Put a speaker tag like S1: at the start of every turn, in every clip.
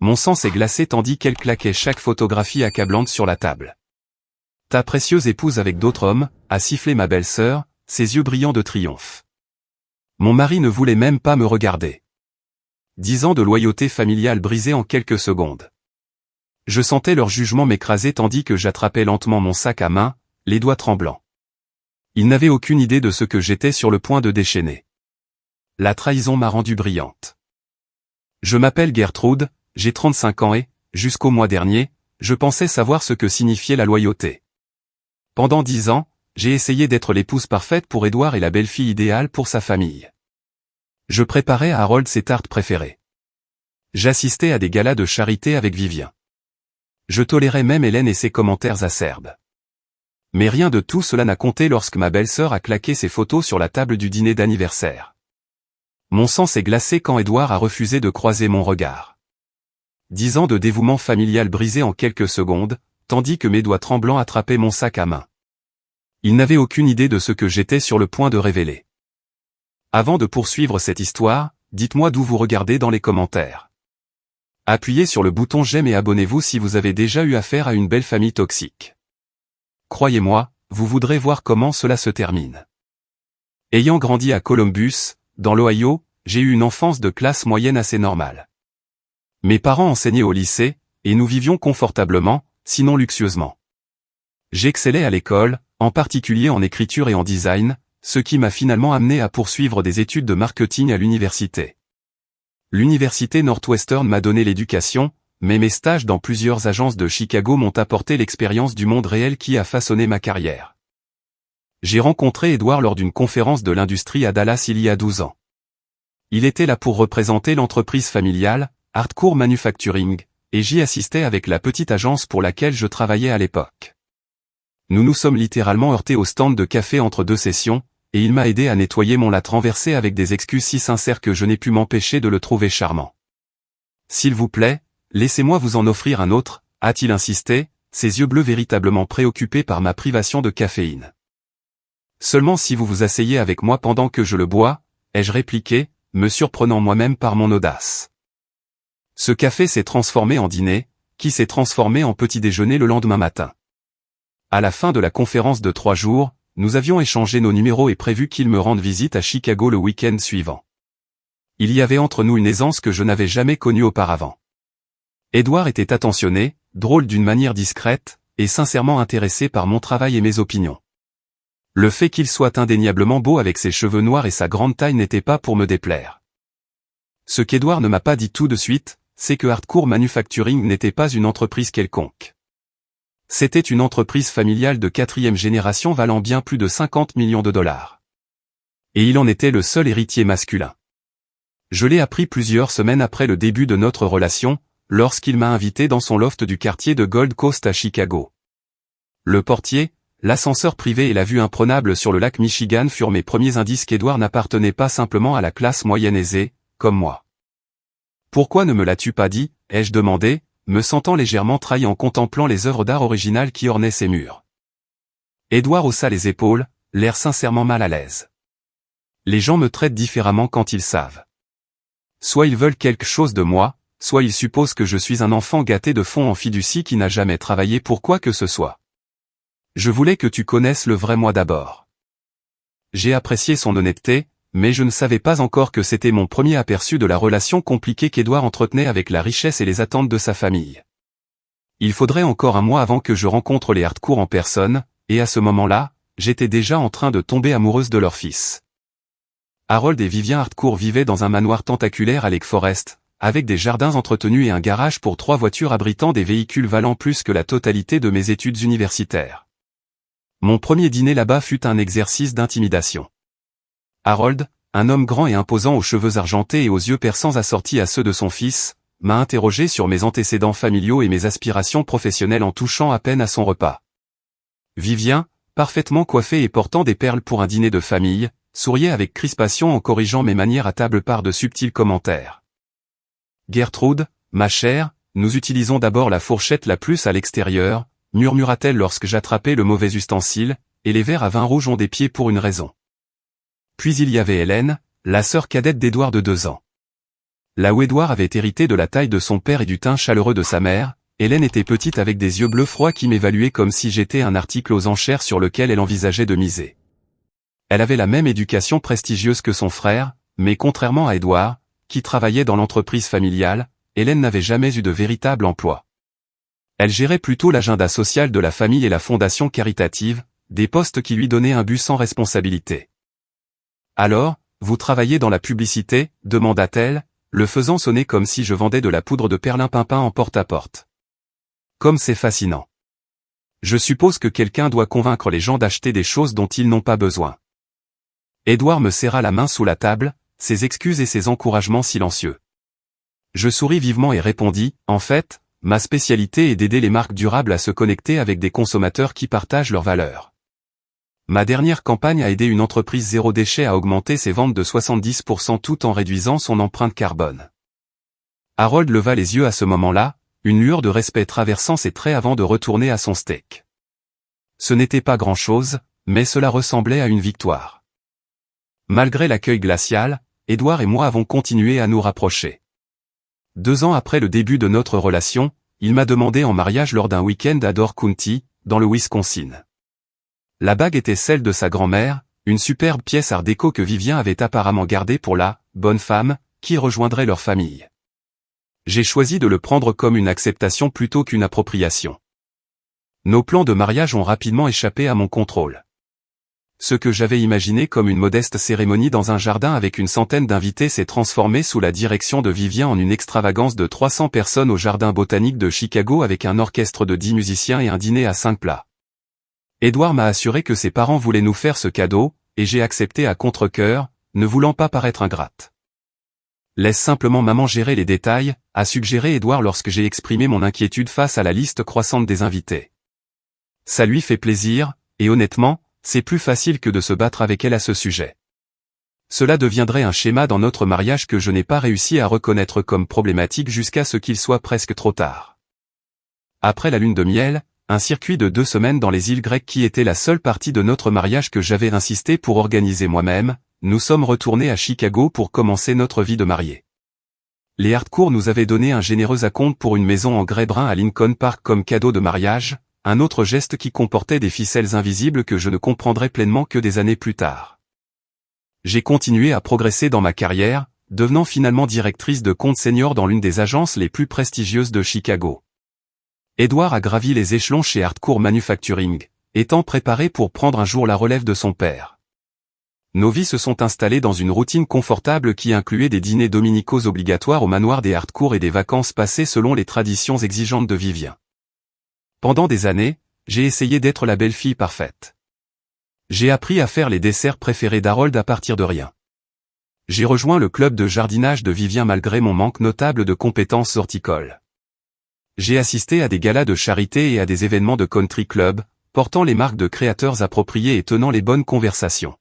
S1: Mon sang s'est glacé tandis qu'elle claquait chaque photographie accablante sur la table. Ta précieuse épouse avec d'autres hommes, a sifflé ma belle-sœur, ses yeux brillants de triomphe. Mon mari ne voulait même pas me regarder. 10 ans de loyauté familiale brisés en quelques secondes. Je sentais leur jugement m'écraser tandis que j'attrapais lentement mon sac à main, les doigts tremblants. Ils n'avaient aucune idée de ce que j'étais sur le point de déchaîner. La trahison m'a rendue brillante. Je m'appelle Gertrude, j'ai 35 ans et, jusqu'au mois dernier, je pensais savoir ce que signifiait la loyauté. Pendant 10 ans, j'ai essayé d'être l'épouse parfaite pour Édouard et la belle-fille idéale pour sa famille. Je préparais à Harold ses tartes préférées. J'assistais à des galas de charité avec Vivien. Je tolérais même Hélène et ses commentaires acerbes. Mais rien de tout cela n'a compté lorsque ma belle-sœur a claqué ses photos sur la table du dîner d'anniversaire. Mon sang s'est glacé quand Édouard a refusé de croiser mon regard. 10 ans de dévouement familial brisés en quelques secondes, tandis que mes doigts tremblants attrapaient mon sac à main. Il n'avait aucune idée de ce que j'étais sur le point de révéler. Avant de poursuivre cette histoire, dites-moi d'où vous regardez dans les commentaires. Appuyez sur le bouton j'aime et abonnez-vous si vous avez déjà eu affaire à une belle famille toxique. Croyez-moi, vous voudrez voir comment cela se termine. Ayant grandi à Columbus, dans l'Ohio, j'ai eu une enfance de classe moyenne assez normale. Mes parents enseignaient au lycée, et nous vivions confortablement, sinon luxueusement. J'excellais à l'école, en particulier en écriture et en design, ce qui m'a finalement amené à poursuivre des études de marketing à l'université. L'université Northwestern m'a donné l'éducation, mais mes stages dans plusieurs agences de Chicago m'ont apporté l'expérience du monde réel qui a façonné ma carrière. J'ai rencontré Édouard lors d'une conférence de l'industrie à Dallas il y a 12 ans. Il était là pour représenter l'entreprise familiale, Hardcore Manufacturing, et j'y assistais avec la petite agence pour laquelle je travaillais à l'époque. Nous nous sommes littéralement heurtés au stand de café entre deux sessions, et il m'a aidé à nettoyer mon latte renversé avec des excuses si sincères que je n'ai pu m'empêcher de le trouver charmant. S'il vous plaît, laissez-moi vous en offrir un autre, a-t-il insisté, ses yeux bleus véritablement préoccupés par ma privation de caféine. Seulement si vous vous asseyez avec moi pendant que je le bois, ai-je répliqué, me surprenant moi-même par mon audace. Ce café s'est transformé en dîner, qui s'est transformé en petit déjeuner le lendemain matin. À la fin de la conférence de 3 jours, nous avions échangé nos numéros et prévu qu'il me rende visite à Chicago le week-end suivant. Il y avait entre nous une aisance que je n'avais jamais connue auparavant. Édouard était attentionné, drôle d'une manière discrète, et sincèrement intéressé par mon travail et mes opinions. Le fait qu'il soit indéniablement beau avec ses cheveux noirs et sa grande taille n'était pas pour me déplaire. Ce qu'Édouard ne m'a pas dit tout de suite, c'est que Hardcore Manufacturing n'était pas une entreprise quelconque. C'était une entreprise familiale de 4e génération valant bien plus de 50 millions de dollars. Et il en était le seul héritier masculin. Je l'ai appris plusieurs semaines après le début de notre relation, lorsqu'il m'a invité dans son loft du quartier de Gold Coast à Chicago. Le portier, l'ascenseur privé et la vue imprenable sur le lac Michigan furent mes premiers indices qu'Édouard n'appartenait pas simplement à la classe moyenne aisée, comme moi. « Pourquoi ne me l'as-tu pas dit ?» ai-je demandé, me sentant légèrement trahi en contemplant les œuvres d'art originales qui ornaient ses murs. Édouard haussa les épaules, l'air sincèrement mal à l'aise. Les gens me traitent différemment quand ils savent. Soit ils veulent quelque chose de moi, soit ils supposent que je suis un enfant gâté de fond en fiducie qui n'a jamais travaillé pour quoi que ce soit. Je voulais que tu connaisses le vrai moi d'abord. J'ai apprécié son honnêteté, mais je ne savais pas encore que c'était mon premier aperçu de la relation compliquée qu'Édouard entretenait avec la richesse et les attentes de sa famille. Il faudrait encore un mois avant que je rencontre les Hardcore en personne, et à ce moment-là, j'étais déjà en train de tomber amoureuse de leur fils. Harold et Vivien Hardcore vivaient dans un manoir tentaculaire à Lake Forest, avec des jardins entretenus et un garage pour 3 voitures abritant des véhicules valant plus que la totalité de mes études universitaires. Mon premier dîner là-bas fut un exercice d'intimidation. Harold, un homme grand et imposant aux cheveux argentés et aux yeux perçants assortis à ceux de son fils, m'a interrogé sur mes antécédents familiaux et mes aspirations professionnelles en touchant à peine à son repas. Vivien, parfaitement coiffé et portant des perles pour un dîner de famille, souriait avec crispation en corrigeant mes manières à table par de subtils commentaires. Gertrude, ma chère, nous utilisons d'abord la fourchette la plus à l'extérieur, murmura-t-elle lorsque j'attrapais le mauvais ustensile, et les verres à vin rouge ont des pieds pour une raison. Puis il y avait Hélène, la sœur cadette d'Édouard de 2 ans. Là où Édouard avait hérité de la taille de son père et du teint chaleureux de sa mère, Hélène était petite avec des yeux bleus froids qui m'évaluaient comme si j'étais un article aux enchères sur lequel elle envisageait de miser. Elle avait la même éducation prestigieuse que son frère, mais contrairement à Édouard, qui travaillait dans l'entreprise familiale, Hélène n'avait jamais eu de véritable emploi. Elle gérait plutôt l'agenda social de la famille et la fondation caritative, des postes qui lui donnaient un but sans responsabilité. « Alors, vous travaillez dans la publicité ?» demanda-t-elle, le faisant sonner comme si je vendais de la poudre de perlimpinpin en porte-à-porte. Comme c'est fascinant. Je suppose que quelqu'un doit convaincre les gens d'acheter des choses dont ils n'ont pas besoin. Édouard me serra la main sous la table, ses excuses et ses encouragements silencieux. Je souris vivement et répondis, en fait, ma spécialité est d'aider les marques durables à se connecter avec des consommateurs qui partagent leurs valeurs. Ma dernière campagne a aidé une entreprise zéro déchet à augmenter ses ventes de 70% tout en réduisant son empreinte carbone. Harold leva les yeux à ce moment-là, une lueur de respect traversant ses traits avant de retourner à son steak. Ce n'était pas grand-chose, mais cela ressemblait à une victoire. Malgré l'accueil glacial, Édouard et moi avons continué à nous rapprocher. 2 ans après le début de notre relation, il m'a demandé en mariage lors d'un week-end à Door County, dans le Wisconsin. La bague était celle de sa grand-mère, une superbe pièce art déco que Vivien avait apparemment gardée pour la « bonne femme » qui rejoindrait leur famille. J'ai choisi de le prendre comme une acceptation plutôt qu'une appropriation. Nos plans de mariage ont rapidement échappé à mon contrôle. Ce que j'avais imaginé comme une modeste cérémonie dans un jardin avec une centaine d'invités s'est transformé sous la direction de Vivien en une extravagance de 300 personnes au jardin botanique de Chicago avec un orchestre de 10 musiciens et un dîner à 5 plats. Édouard m'a assuré que ses parents voulaient nous faire ce cadeau, et j'ai accepté à contre-cœur, ne voulant pas paraître ingrate. Laisse simplement maman gérer les détails, a suggéré Édouard lorsque j'ai exprimé mon inquiétude face à la liste croissante des invités. Ça lui fait plaisir, et honnêtement, c'est plus facile que de se battre avec elle à ce sujet. Cela deviendrait un schéma dans notre mariage que je n'ai pas réussi à reconnaître comme problématique jusqu'à ce qu'il soit presque trop tard. Après la lune de miel, un circuit de 2 semaines dans les îles grecques qui était la seule partie de notre mariage que j'avais insisté pour organiser moi-même, nous sommes retournés à Chicago pour commencer notre vie de mariés. Les Harcourt nous avaient donné un généreux acompte pour une maison en grès brun à Lincoln Park comme cadeau de mariage, un autre geste qui comportait des ficelles invisibles que je ne comprendrais pleinement que des années plus tard. J'ai continué à progresser dans ma carrière, devenant finalement directrice de compte senior dans l'une des agences les plus prestigieuses de Chicago. Édouard a gravi les échelons chez Harcourt Manufacturing, étant préparé pour prendre un jour la relève de son père. Nos vies se sont installées dans une routine confortable qui incluait des dîners dominicaux obligatoires au manoir des Harcourt et des vacances passées selon les traditions exigeantes de Vivien. Pendant des années, j'ai essayé d'être la belle-fille parfaite. J'ai appris à faire les desserts préférés d'Harold à partir de rien. J'ai rejoint le club de jardinage de Vivien malgré mon manque notable de compétences horticoles. J'ai assisté à des galas de charité et à des événements de country club, portant les marques de créateurs appropriés et tenant les bonnes conversations.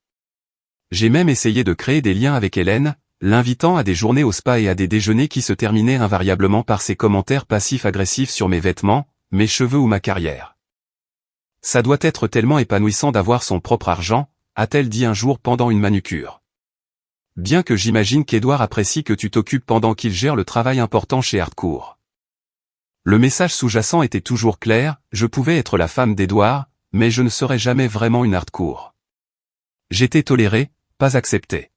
S1: J'ai même essayé de créer des liens avec Hélène, l'invitant à des journées au spa et à des déjeuners qui se terminaient invariablement par ses commentaires passifs-agressifs sur mes vêtements, mes cheveux ou ma carrière. Ça doit être tellement épanouissant d'avoir son propre argent, a-t-elle dit un jour pendant une manucure. Bien que j'imagine qu'Édouard apprécie que tu t'occupes pendant qu'il gère le travail important chez Harcourt. Le message sous-jacent était toujours clair, je pouvais être la femme d'Édouard, mais je ne serais jamais vraiment une Harcourt. J'étais toléré, pas accepté.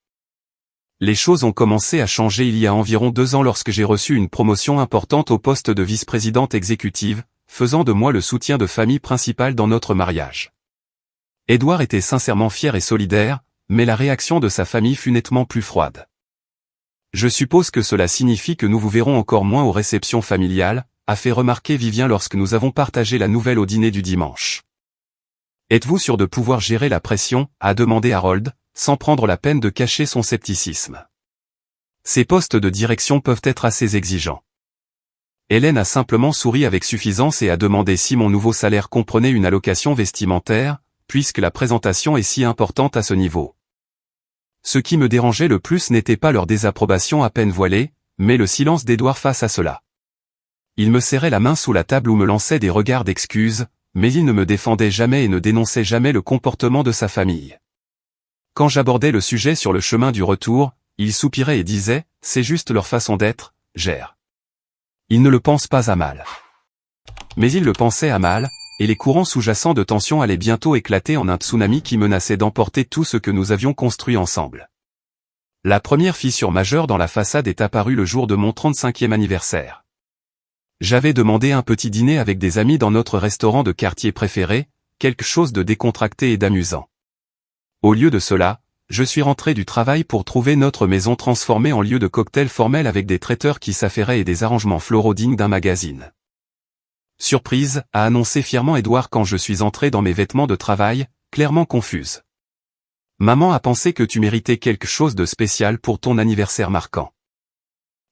S1: Les choses ont commencé à changer il y a environ 2 ans lorsque j'ai reçu une promotion importante au poste de vice-présidente exécutive, faisant de moi le soutien de famille principal dans notre mariage. Édouard était sincèrement fier et solidaire, mais la réaction de sa famille fut nettement plus froide. Je suppose que cela signifie que nous vous verrons encore moins aux réceptions familiales, a fait remarquer Vivien lorsque nous avons partagé la nouvelle au dîner du dimanche. Êtes-vous sûr de pouvoir gérer la pression, a demandé Harold, sans prendre la peine de cacher son scepticisme. Ces postes de direction peuvent être assez exigeants. Hélène a simplement souri avec suffisance et a demandé si mon nouveau salaire comprenait une allocation vestimentaire, puisque la présentation est si importante à ce niveau. Ce qui me dérangeait le plus n'était pas leur désapprobation à peine voilée, mais le silence d'Édouard face à cela. Il me serrait la main sous la table ou me lançait des regards d'excuses, mais il ne me défendait jamais et ne dénonçait jamais le comportement de sa famille. Quand j'abordais le sujet sur le chemin du retour, il soupirait et disait c'est juste leur façon d'être, gère. Ils ne le pensent pas à mal. Mais ils le pensaient à mal, et les courants sous-jacents de tension allaient bientôt éclater en un tsunami qui menaçait d'emporter tout ce que nous avions construit ensemble. La première fissure majeure dans la façade est apparue le jour de mon 35e anniversaire. J'avais demandé un petit dîner avec des amis dans notre restaurant de quartier préféré, quelque chose de décontracté et d'amusant. Au lieu de cela, je suis rentré du travail pour trouver notre maison transformée en lieu de cocktail formel avec des traiteurs qui s'affairaient et des arrangements floraux dignes d'un magazine. Surprise, a annoncé fièrement Édouard quand je suis entré dans mes vêtements de travail, clairement confuse. Maman a pensé que tu méritais quelque chose de spécial pour ton anniversaire marquant.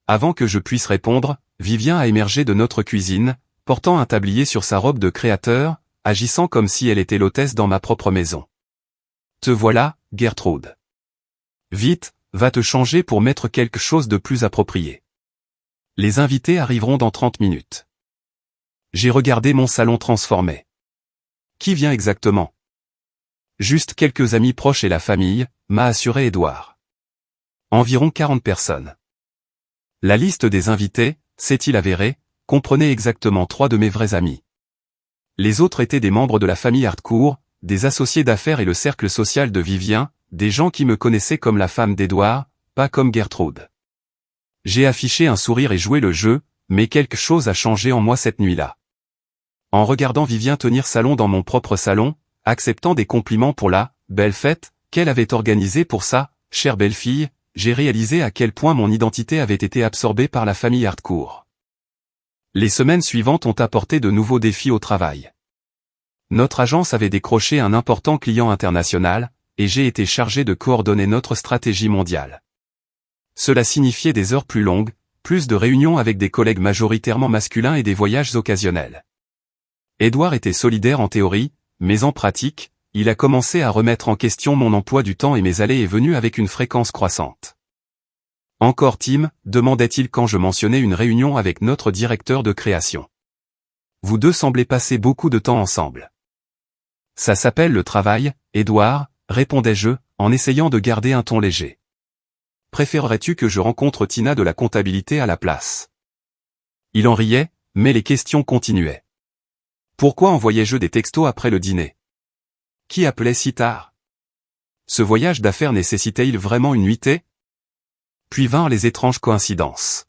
S1: Avant que je puisse répondre, Vivien a émergé de notre cuisine, portant un tablier sur sa robe de créateur, agissant comme si elle était l'hôtesse dans ma propre maison. Te voilà, Gertrude. Vite, va te changer pour mettre quelque chose de plus approprié. Les invités arriveront dans 30 minutes. J'ai regardé mon salon transformé. Qui vient exactement? Juste quelques amis proches et la famille, m'a assuré Édouard. Environ 40 personnes. La liste des invités, s'est-il avéré, comprenait exactement 3 de mes vrais amis. Les autres étaient des membres de la famille Hardcourt, des associés d'affaires et le cercle social de Vivien, des gens qui me connaissaient comme la femme d'Édouard, pas comme Gertrude. J'ai affiché un sourire et joué le jeu, mais quelque chose a changé en moi cette nuit-là. En regardant Vivien tenir salon dans mon propre salon, acceptant des compliments pour la belle fête qu'elle avait organisée pour ça, chère belle-fille, j'ai réalisé à quel point mon identité avait été absorbée par la famille Hardcourt. Les semaines suivantes ont apporté de nouveaux défis au travail. Notre agence avait décroché un important client international, et j'ai été chargé de coordonner notre stratégie mondiale. Cela signifiait des heures plus longues, plus de réunions avec des collègues majoritairement masculins et des voyages occasionnels. Édouard était solidaire en théorie, mais en pratique, il a commencé à remettre en question mon emploi du temps et mes allées et venues avec une fréquence croissante. Encore Tim, demandait-il quand je mentionnais une réunion avec notre directeur de création. Vous deux semblez passer beaucoup de temps ensemble. Ça s'appelle le travail, Édouard, répondais-je, en essayant de garder un ton léger. Préférerais-tu que je rencontre Tina de la comptabilité à la place? Il en riait, mais les questions continuaient. Pourquoi envoyais-je des textos après le dîner? Qui appelait si tard? Ce voyage d'affaires nécessitait-il vraiment une nuitée? Puis vinrent les étranges coïncidences.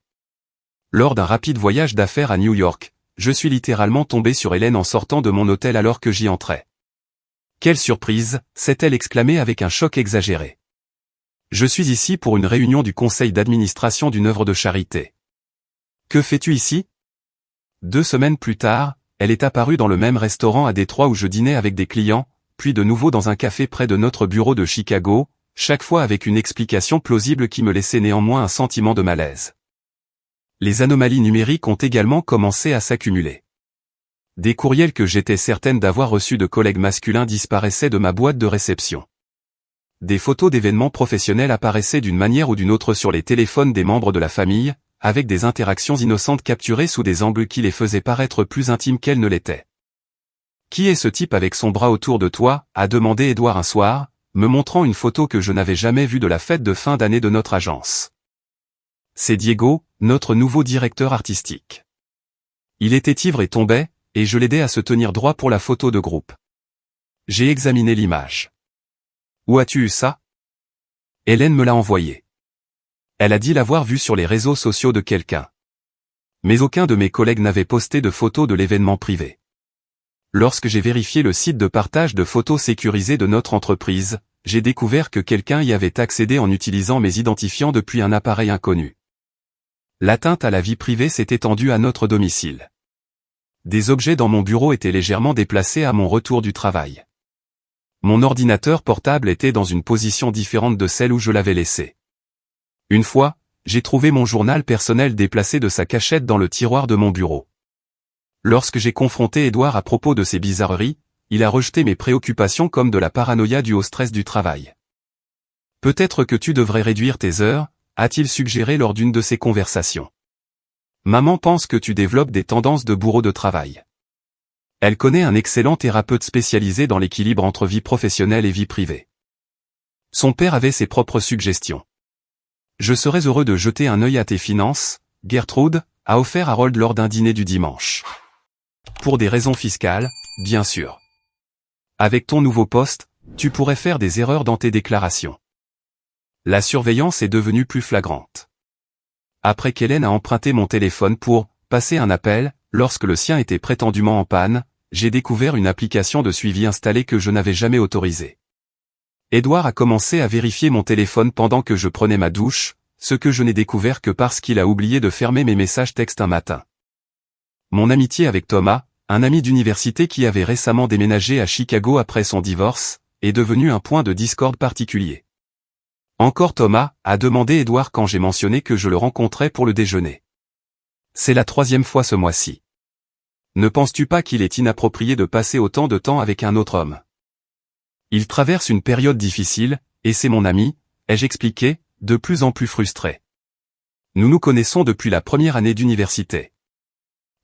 S1: Lors d'un rapide voyage d'affaires à New York, je suis littéralement tombé sur Hélène en sortant de mon hôtel alors que j'y entrais. Quelle surprise, s'est-elle exclamée avec un choc exagéré. Je suis ici pour une réunion du conseil d'administration d'une œuvre de charité. Que fais-tu ici? 2 semaines plus tard, elle est apparue dans le même restaurant à Détroit où je dînais avec des clients, puis de nouveau dans un café près de notre bureau de Chicago, chaque fois avec une explication plausible qui me laissait néanmoins un sentiment de malaise. Les anomalies numériques ont également commencé à s'accumuler. Des courriels que j'étais certaine d'avoir reçus de collègues masculins disparaissaient de ma boîte de réception. Des photos d'événements professionnels apparaissaient d'une manière ou d'une autre sur les téléphones des membres de la famille, avec des interactions innocentes capturées sous des angles qui les faisaient paraître plus intimes qu'elles ne l'étaient. « Qui est ce type avec son bras autour de toi ?» a demandé Édouard un soir, me montrant une photo que je n'avais jamais vue de la fête de fin d'année de notre agence. C'est Diego, notre nouveau directeur artistique. Il était ivre et tombait, et je l'aidais à se tenir droit pour la photo de groupe. J'ai examiné l'image. Où as-tu eu ça? Hélène me l'a envoyé. Elle a dit l'avoir vu sur les réseaux sociaux de quelqu'un. Mais aucun de mes collègues n'avait posté de photos de l'événement privé. Lorsque j'ai vérifié le site de partage de photos sécurisé de notre entreprise, j'ai découvert que quelqu'un y avait accédé en utilisant mes identifiants depuis un appareil inconnu. L'atteinte à la vie privée s'est étendue à notre domicile. Des objets dans mon bureau étaient légèrement déplacés à mon retour du travail. Mon ordinateur portable était dans une position différente de celle où je l'avais laissé. Une fois, j'ai trouvé mon journal personnel déplacé de sa cachette dans le tiroir de mon bureau. Lorsque j'ai confronté Édouard à propos de ces bizarreries, il a rejeté mes préoccupations comme de la paranoïa due au stress du travail. Peut-être que tu devrais réduire tes heures, a-t-il suggéré lors d'une de ces conversations. Maman pense que tu développes des tendances de bourreau de travail. Elle connaît un excellent thérapeute spécialisé dans l'équilibre entre vie professionnelle et vie privée. Son père avait ses propres suggestions. Je serais heureux de jeter un œil à tes finances, Gertrude, a offert Harold lors d'un dîner du dimanche. Pour des raisons fiscales, bien sûr. Avec ton nouveau poste, tu pourrais faire des erreurs dans tes déclarations. La surveillance est devenue plus flagrante. Après qu'Hélène a emprunté mon téléphone pour passer un appel, lorsque le sien était prétendument en panne, j'ai découvert une application de suivi installée que je n'avais jamais autorisée. Édouard a commencé à vérifier mon téléphone pendant que je prenais ma douche, ce que je n'ai découvert que parce qu'il a oublié de fermer mes messages textes un matin. Mon amitié avec Thomas, un ami d'université qui avait récemment déménagé à Chicago après son divorce, est devenu un point de discorde particulier. Encore Thomas a demandé Édouard quand j'ai mentionné que je le rencontrais pour le déjeuner. C'est la 3e fois ce mois-ci. Ne penses-tu pas qu'il est inapproprié de passer autant de temps avec un autre homme? Il traverse une période difficile, et c'est mon ami, ai-je expliqué, de plus en plus frustré. Nous nous connaissons depuis la première année d'université.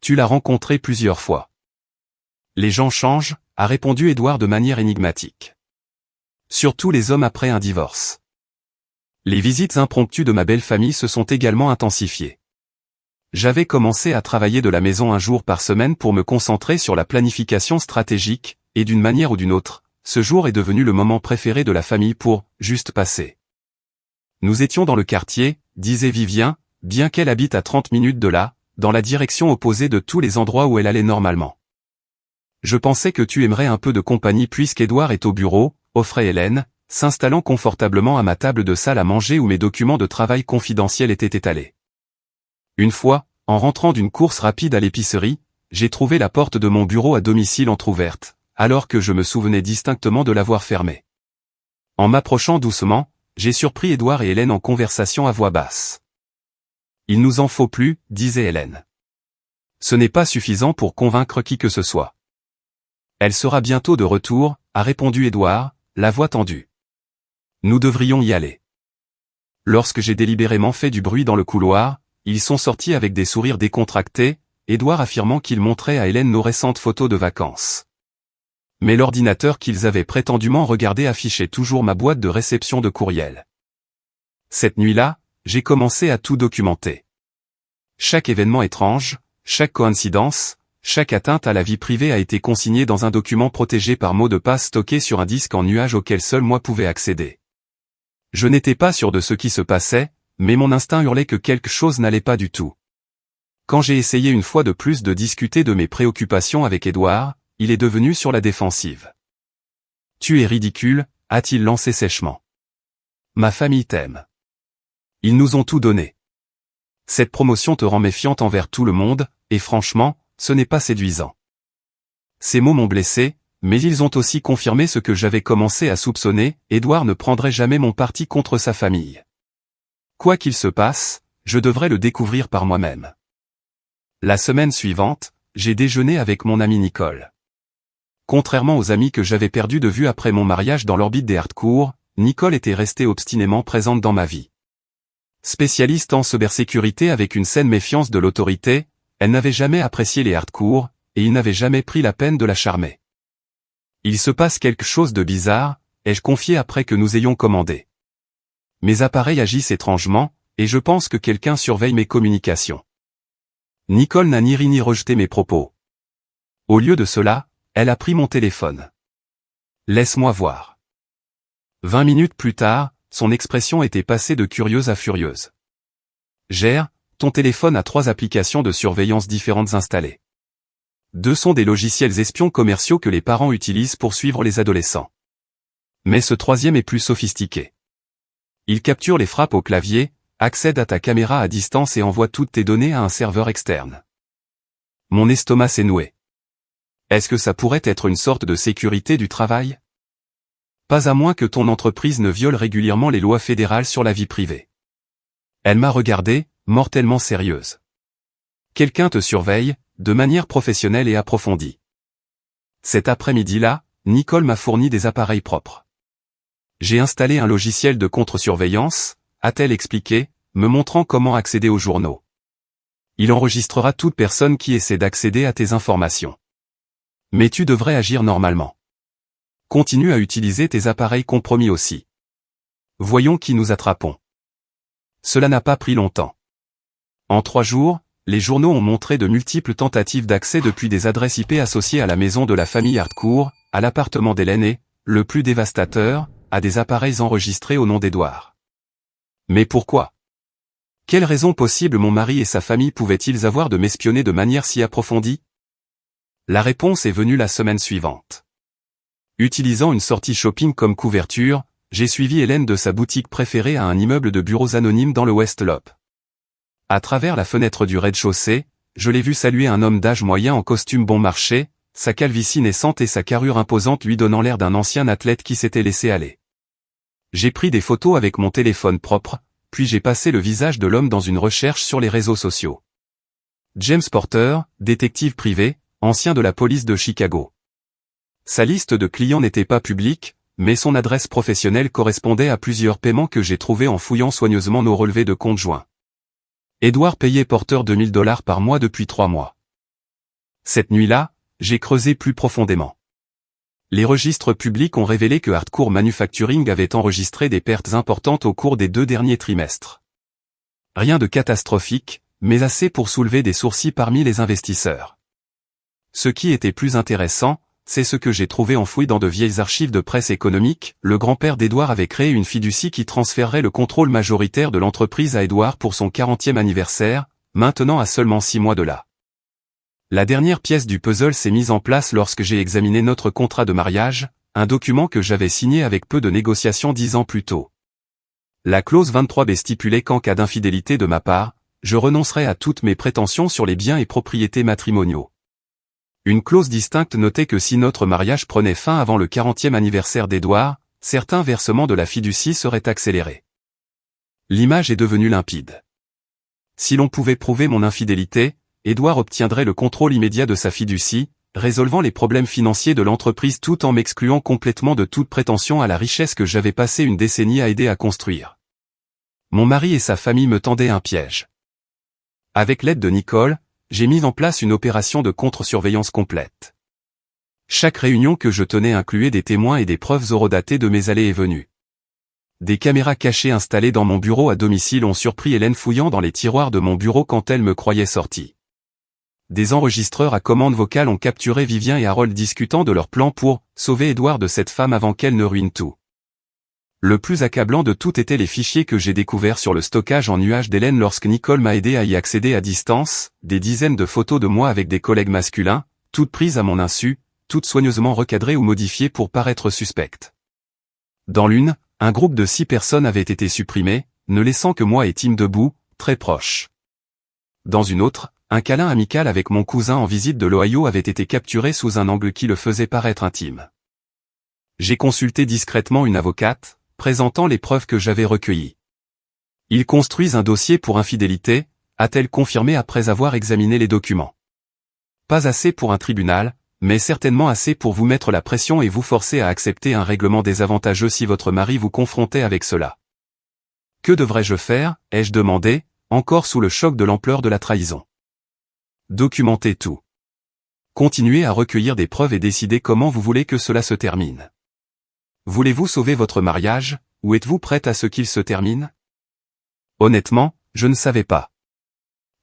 S1: Tu l'as rencontré plusieurs fois. Les gens changent, a répondu Édouard de manière énigmatique. Surtout les hommes après un divorce. Les visites impromptues de ma belle famille se sont également intensifiées. J'avais commencé à travailler de la maison un jour par semaine pour me concentrer sur la planification stratégique, et d'une manière ou d'une autre, ce jour est devenu le moment préféré de la famille pour « juste passer ». Nous étions dans le quartier, disait Vivien, bien qu'elle habite à 30 minutes de là, dans la direction opposée de tous les endroits où elle allait normalement. Je pensais que tu aimerais un peu de compagnie puisqu'Édouard est au bureau, offrait Hélène, s'installant confortablement à ma table de salle à manger où mes documents de travail confidentiels étaient étalés. Une fois, en rentrant d'une course rapide à l'épicerie, j'ai trouvé la porte de mon bureau à domicile entr'ouverte, alors que je me souvenais distinctement de l'avoir fermée. En m'approchant doucement, j'ai surpris Édouard et Hélène en conversation à voix basse. « Il nous en faut plus », disait Hélène. « Ce n'est pas suffisant pour convaincre qui que ce soit. »« Elle sera bientôt de retour », a répondu Édouard, la voix tendue. « Nous devrions y aller. » Lorsque j'ai délibérément fait du bruit dans le couloir, ils sont sortis avec des sourires décontractés, Édouard affirmant qu'il montrait à Hélène nos récentes photos de vacances. Mais l'ordinateur qu'ils avaient prétendument regardé affichait toujours ma boîte de réception de courriel. Cette nuit-là, j'ai commencé à tout documenter. Chaque événement étrange, chaque coïncidence, chaque atteinte à la vie privée a été consignée dans un document protégé par mot de passe stocké sur un disque en nuage auquel seul moi pouvais accéder. Je n'étais pas sûr de ce qui se passait, mais mon instinct hurlait que quelque chose n'allait pas du tout. Quand j'ai essayé une fois de plus de discuter de mes préoccupations avec Édouard, il est devenu sur la défensive. « Tu es ridicule », a-t-il lancé sèchement. « Ma famille t'aime. Ils nous ont tout donné. Cette promotion te rend méfiante envers tout le monde, et franchement, ce n'est pas séduisant. » Ces mots m'ont blessé, mais ils ont aussi confirmé ce que j'avais commencé à soupçonner, Édouard ne prendrait jamais mon parti contre sa famille. Quoi qu'il se passe, je devrais le découvrir par moi-même. La semaine suivante, j'ai déjeuné avec mon ami Nicole. Contrairement aux amis que j'avais perdus de vue après mon mariage dans l'orbite des hardcore, Nicole était restée obstinément présente dans ma vie. Spécialiste en cybersécurité avec une saine méfiance de l'autorité, elle n'avait jamais apprécié les hardcore, et il n'avait jamais pris la peine de la charmer. Il se passe quelque chose de bizarre, ai-je confié après que nous ayons commandé. Mes appareils agissent étrangement, et je pense que quelqu'un surveille mes communications. Nicole n'a ni ri ni rejeté mes propos. Au lieu de cela, elle a pris mon téléphone. « Laisse-moi voir. » 20 minutes plus tard, son expression était passée de curieuse à furieuse. « Gère, ton téléphone a 3 applications de surveillance différentes installées. 2 sont des logiciels espions commerciaux que les parents utilisent pour suivre les adolescents. Mais ce 3e est plus sophistiqué. Il capture les frappes au clavier, accède à ta caméra à distance et envoie toutes tes données à un serveur externe. » Mon estomac s'est noué. Est-ce que ça pourrait être une sorte de sécurité du travail? Pas à moins que ton entreprise ne viole régulièrement les lois fédérales sur la vie privée. Elle m'a regardé, mortellement sérieuse. Quelqu'un te surveille, de manière professionnelle et approfondie. Cet après-midi-là, Nicole m'a fourni des appareils propres. J'ai installé un logiciel de contre-surveillance, a-t-elle expliqué, me montrant comment accéder aux journaux. Il enregistrera toute personne qui essaie d'accéder à tes informations. Mais tu devrais agir normalement. Continue à utiliser tes appareils compromis aussi. Voyons qui nous attrapons. Cela n'a pas pris longtemps. En 3 jours, les journaux ont montré de multiples tentatives d'accès depuis des adresses IP associées à la maison de la famille Hartcourt, à l'appartement d'Hélène et, le plus dévastateur, à des appareils enregistrés au nom d'Edouard. Mais pourquoi? Quelle raison possible mon mari et sa famille pouvaient-ils avoir de m'espionner de manière si approfondie? La réponse est venue la semaine suivante. Utilisant une sortie shopping comme couverture, j'ai suivi Hélène de sa boutique préférée à un immeuble de bureaux anonymes dans le West Loop. À travers la fenêtre du rez-de-chaussée, je l'ai vu saluer un homme d'âge moyen en costume bon marché, sa calvitie naissante et sa carrure imposante lui donnant l'air d'un ancien athlète qui s'était laissé aller. J'ai pris des photos avec mon téléphone propre, puis j'ai passé le visage de l'homme dans une recherche sur les réseaux sociaux. James Porter, détective privé, ancien de la police de Chicago. Sa liste de clients n'était pas publique, mais son adresse professionnelle correspondait à plusieurs paiements que j'ai trouvés en fouillant soigneusement nos relevés de compte joints. Edouard payait Porter $2000 par mois depuis 3 mois. Cette nuit-là, j'ai creusé plus profondément. Les registres publics ont révélé que Hartcourt Manufacturing avait enregistré des pertes importantes au cours des 2 derniers trimestres. Rien de catastrophique, mais assez pour soulever des sourcils parmi les investisseurs. Ce qui était plus intéressant, c'est ce que j'ai trouvé enfoui dans de vieilles archives de presse économique. Le grand-père d'Edouard avait créé une fiducie qui transférerait le contrôle majoritaire de l'entreprise à Edouard pour son 40e anniversaire, maintenant à seulement 6 mois de là. La dernière pièce du puzzle s'est mise en place lorsque j'ai examiné notre contrat de mariage, un document que j'avais signé avec peu de négociations 10 ans plus tôt. La clause 23B stipulait qu'en cas d'infidélité de ma part, je renoncerais à toutes mes prétentions sur les biens et propriétés matrimoniaux. Une clause distincte notait que si notre mariage prenait fin avant le 40e anniversaire d'Edouard, certains versements de la fiducie seraient accélérés. L'image est devenue limpide. Si l'on pouvait prouver mon infidélité, Edouard obtiendrait le contrôle immédiat de sa fiducie, résolvant les problèmes financiers de l'entreprise tout en m'excluant complètement de toute prétention à la richesse que j'avais passé une décennie à aider à construire. Mon mari et sa famille me tendaient un piège. Avec l'aide de Nicole, j'ai mis en place une opération de contre-surveillance complète. Chaque réunion que je tenais incluait des témoins et des preuves horodatées de mes allées et venues. Des caméras cachées installées dans mon bureau à domicile ont surpris Hélène fouillant dans les tiroirs de mon bureau quand elle me croyait sorti. Des enregistreurs à commande vocale ont capturé Vivien et Harold discutant de leur plan pour sauver Edouard de cette femme avant qu'elle ne ruine tout. Le plus accablant de tout étaient les fichiers que j'ai découverts sur le stockage en nuage d'Hélène lorsque Nicole m'a aidé à y accéder à distance, des dizaines de photos de moi avec des collègues masculins, toutes prises à mon insu, toutes soigneusement recadrées ou modifiées pour paraître suspectes. Dans l'une, un groupe de 6 personnes avait été supprimé, ne laissant que moi et Tim debout, très proches. Dans une autre, un câlin amical avec mon cousin en visite de l'Ohio avait été capturé sous un angle qui le faisait paraître intime. J'ai consulté discrètement une avocate, présentant les preuves que j'avais recueillies. Ils construisent un dossier pour infidélité, a-t-elle confirmé après avoir examiné les documents. Pas assez pour un tribunal, mais certainement assez pour vous mettre la pression et vous forcer à accepter un règlement désavantageux si votre mari vous confrontait avec cela. Que devrais-je faire, ai-je demandé, encore sous le choc de l'ampleur de la trahison. Documenter tout. Continuez à recueillir des preuves et décider comment vous voulez que cela se termine. Voulez-vous sauver votre mariage, ou êtes-vous prête à ce qu'il se termine? Honnêtement, je ne savais pas.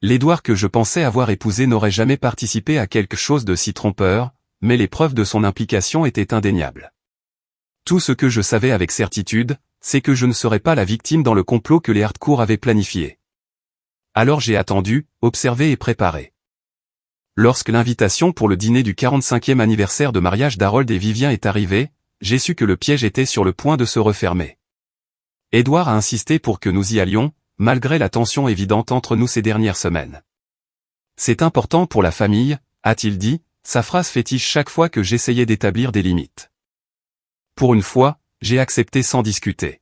S1: L'Edouard que je pensais avoir épousé n'aurait jamais participé à quelque chose de si trompeur, mais les preuves de son implication étaient indéniables. Tout ce que je savais avec certitude, c'est que je ne serais pas la victime dans le complot que les Hartcourt avaient planifié. Alors j'ai attendu, observé et préparé. Lorsque l'invitation pour le dîner du 45e anniversaire de mariage d'Harold et Vivien est arrivée, j'ai su que le piège était sur le point de se refermer. Edouard a insisté pour que nous y allions, malgré la tension évidente entre nous ces dernières semaines. C'est important pour la famille, a-t-il dit, sa phrase fétiche chaque fois que j'essayais d'établir des limites. Pour une fois, j'ai accepté sans discuter.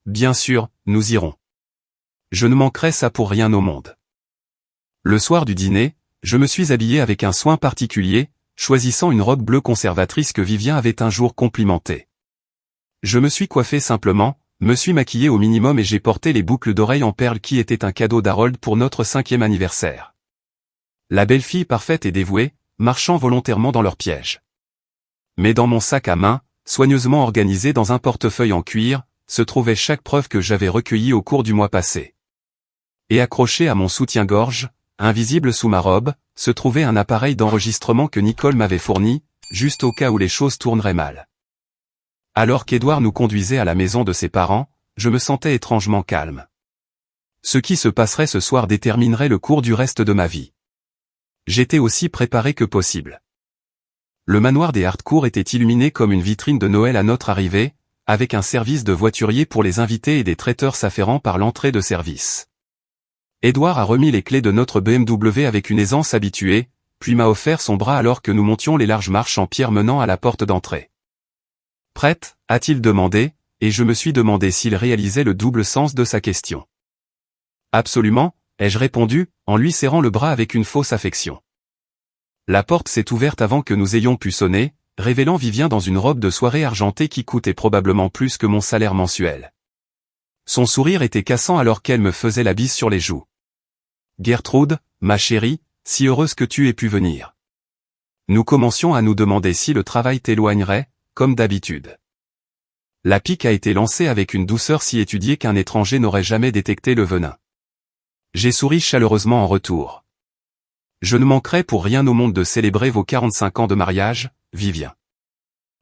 S1: Bien sûr, nous irons. Je ne manquerai ça pour rien au monde. Le soir du dîner, je me suis habillé avec un soin particulier, choisissant une robe bleue conservatrice que Vivien avait un jour complimentée. Je me suis coiffé simplement, me suis maquillé au minimum et j'ai porté les boucles d'oreilles en perles qui étaient un cadeau d'Harold pour notre 5e anniversaire. La belle-fille parfaite et dévouée, marchant volontairement dans leur piège. Mais dans mon sac à main, soigneusement organisé dans un portefeuille en cuir, se trouvait chaque preuve que j'avais recueillie au cours du mois passé. Et accroché à mon soutien-gorge, invisible sous ma robe, se trouvait un appareil d'enregistrement que Nicole m'avait fourni, juste au cas où les choses tourneraient mal. Alors qu'Edouard nous conduisait à la maison de ses parents, je me sentais étrangement calme. Ce qui se passerait ce soir déterminerait le cours du reste de ma vie. J'étais aussi préparé que possible. Le manoir des Hartcourt était illuminé comme une vitrine de Noël à notre arrivée, avec un service de voiturier pour les invités et des traiteurs s'afférant par l'entrée de service. Edouard a remis les clés de notre BMW avec une aisance habituée, puis m'a offert son bras alors que nous montions les larges marches en pierre menant à la porte d'entrée. « Prête ?» a-t-il demandé, et je me suis demandé s'il réalisait le double sens de sa question. « Absolument », ai-je répondu, en lui serrant le bras avec une fausse affection. La porte s'est ouverte avant que nous ayons pu sonner, révélant Vivien dans une robe de soirée argentée qui coûtait probablement plus que mon salaire mensuel. Son sourire était cassant alors qu'elle me faisait la bise sur les joues. « Gertrude, ma chérie, si heureuse que tu aies pu venir. » Nous commencions à nous demander si le travail t'éloignerait, comme d'habitude. La pique a été lancée avec une douceur si étudiée qu'un étranger n'aurait jamais détecté le venin. J'ai souri chaleureusement en retour. Je ne manquerai pour rien au monde de célébrer vos 45 ans de mariage, Vivien.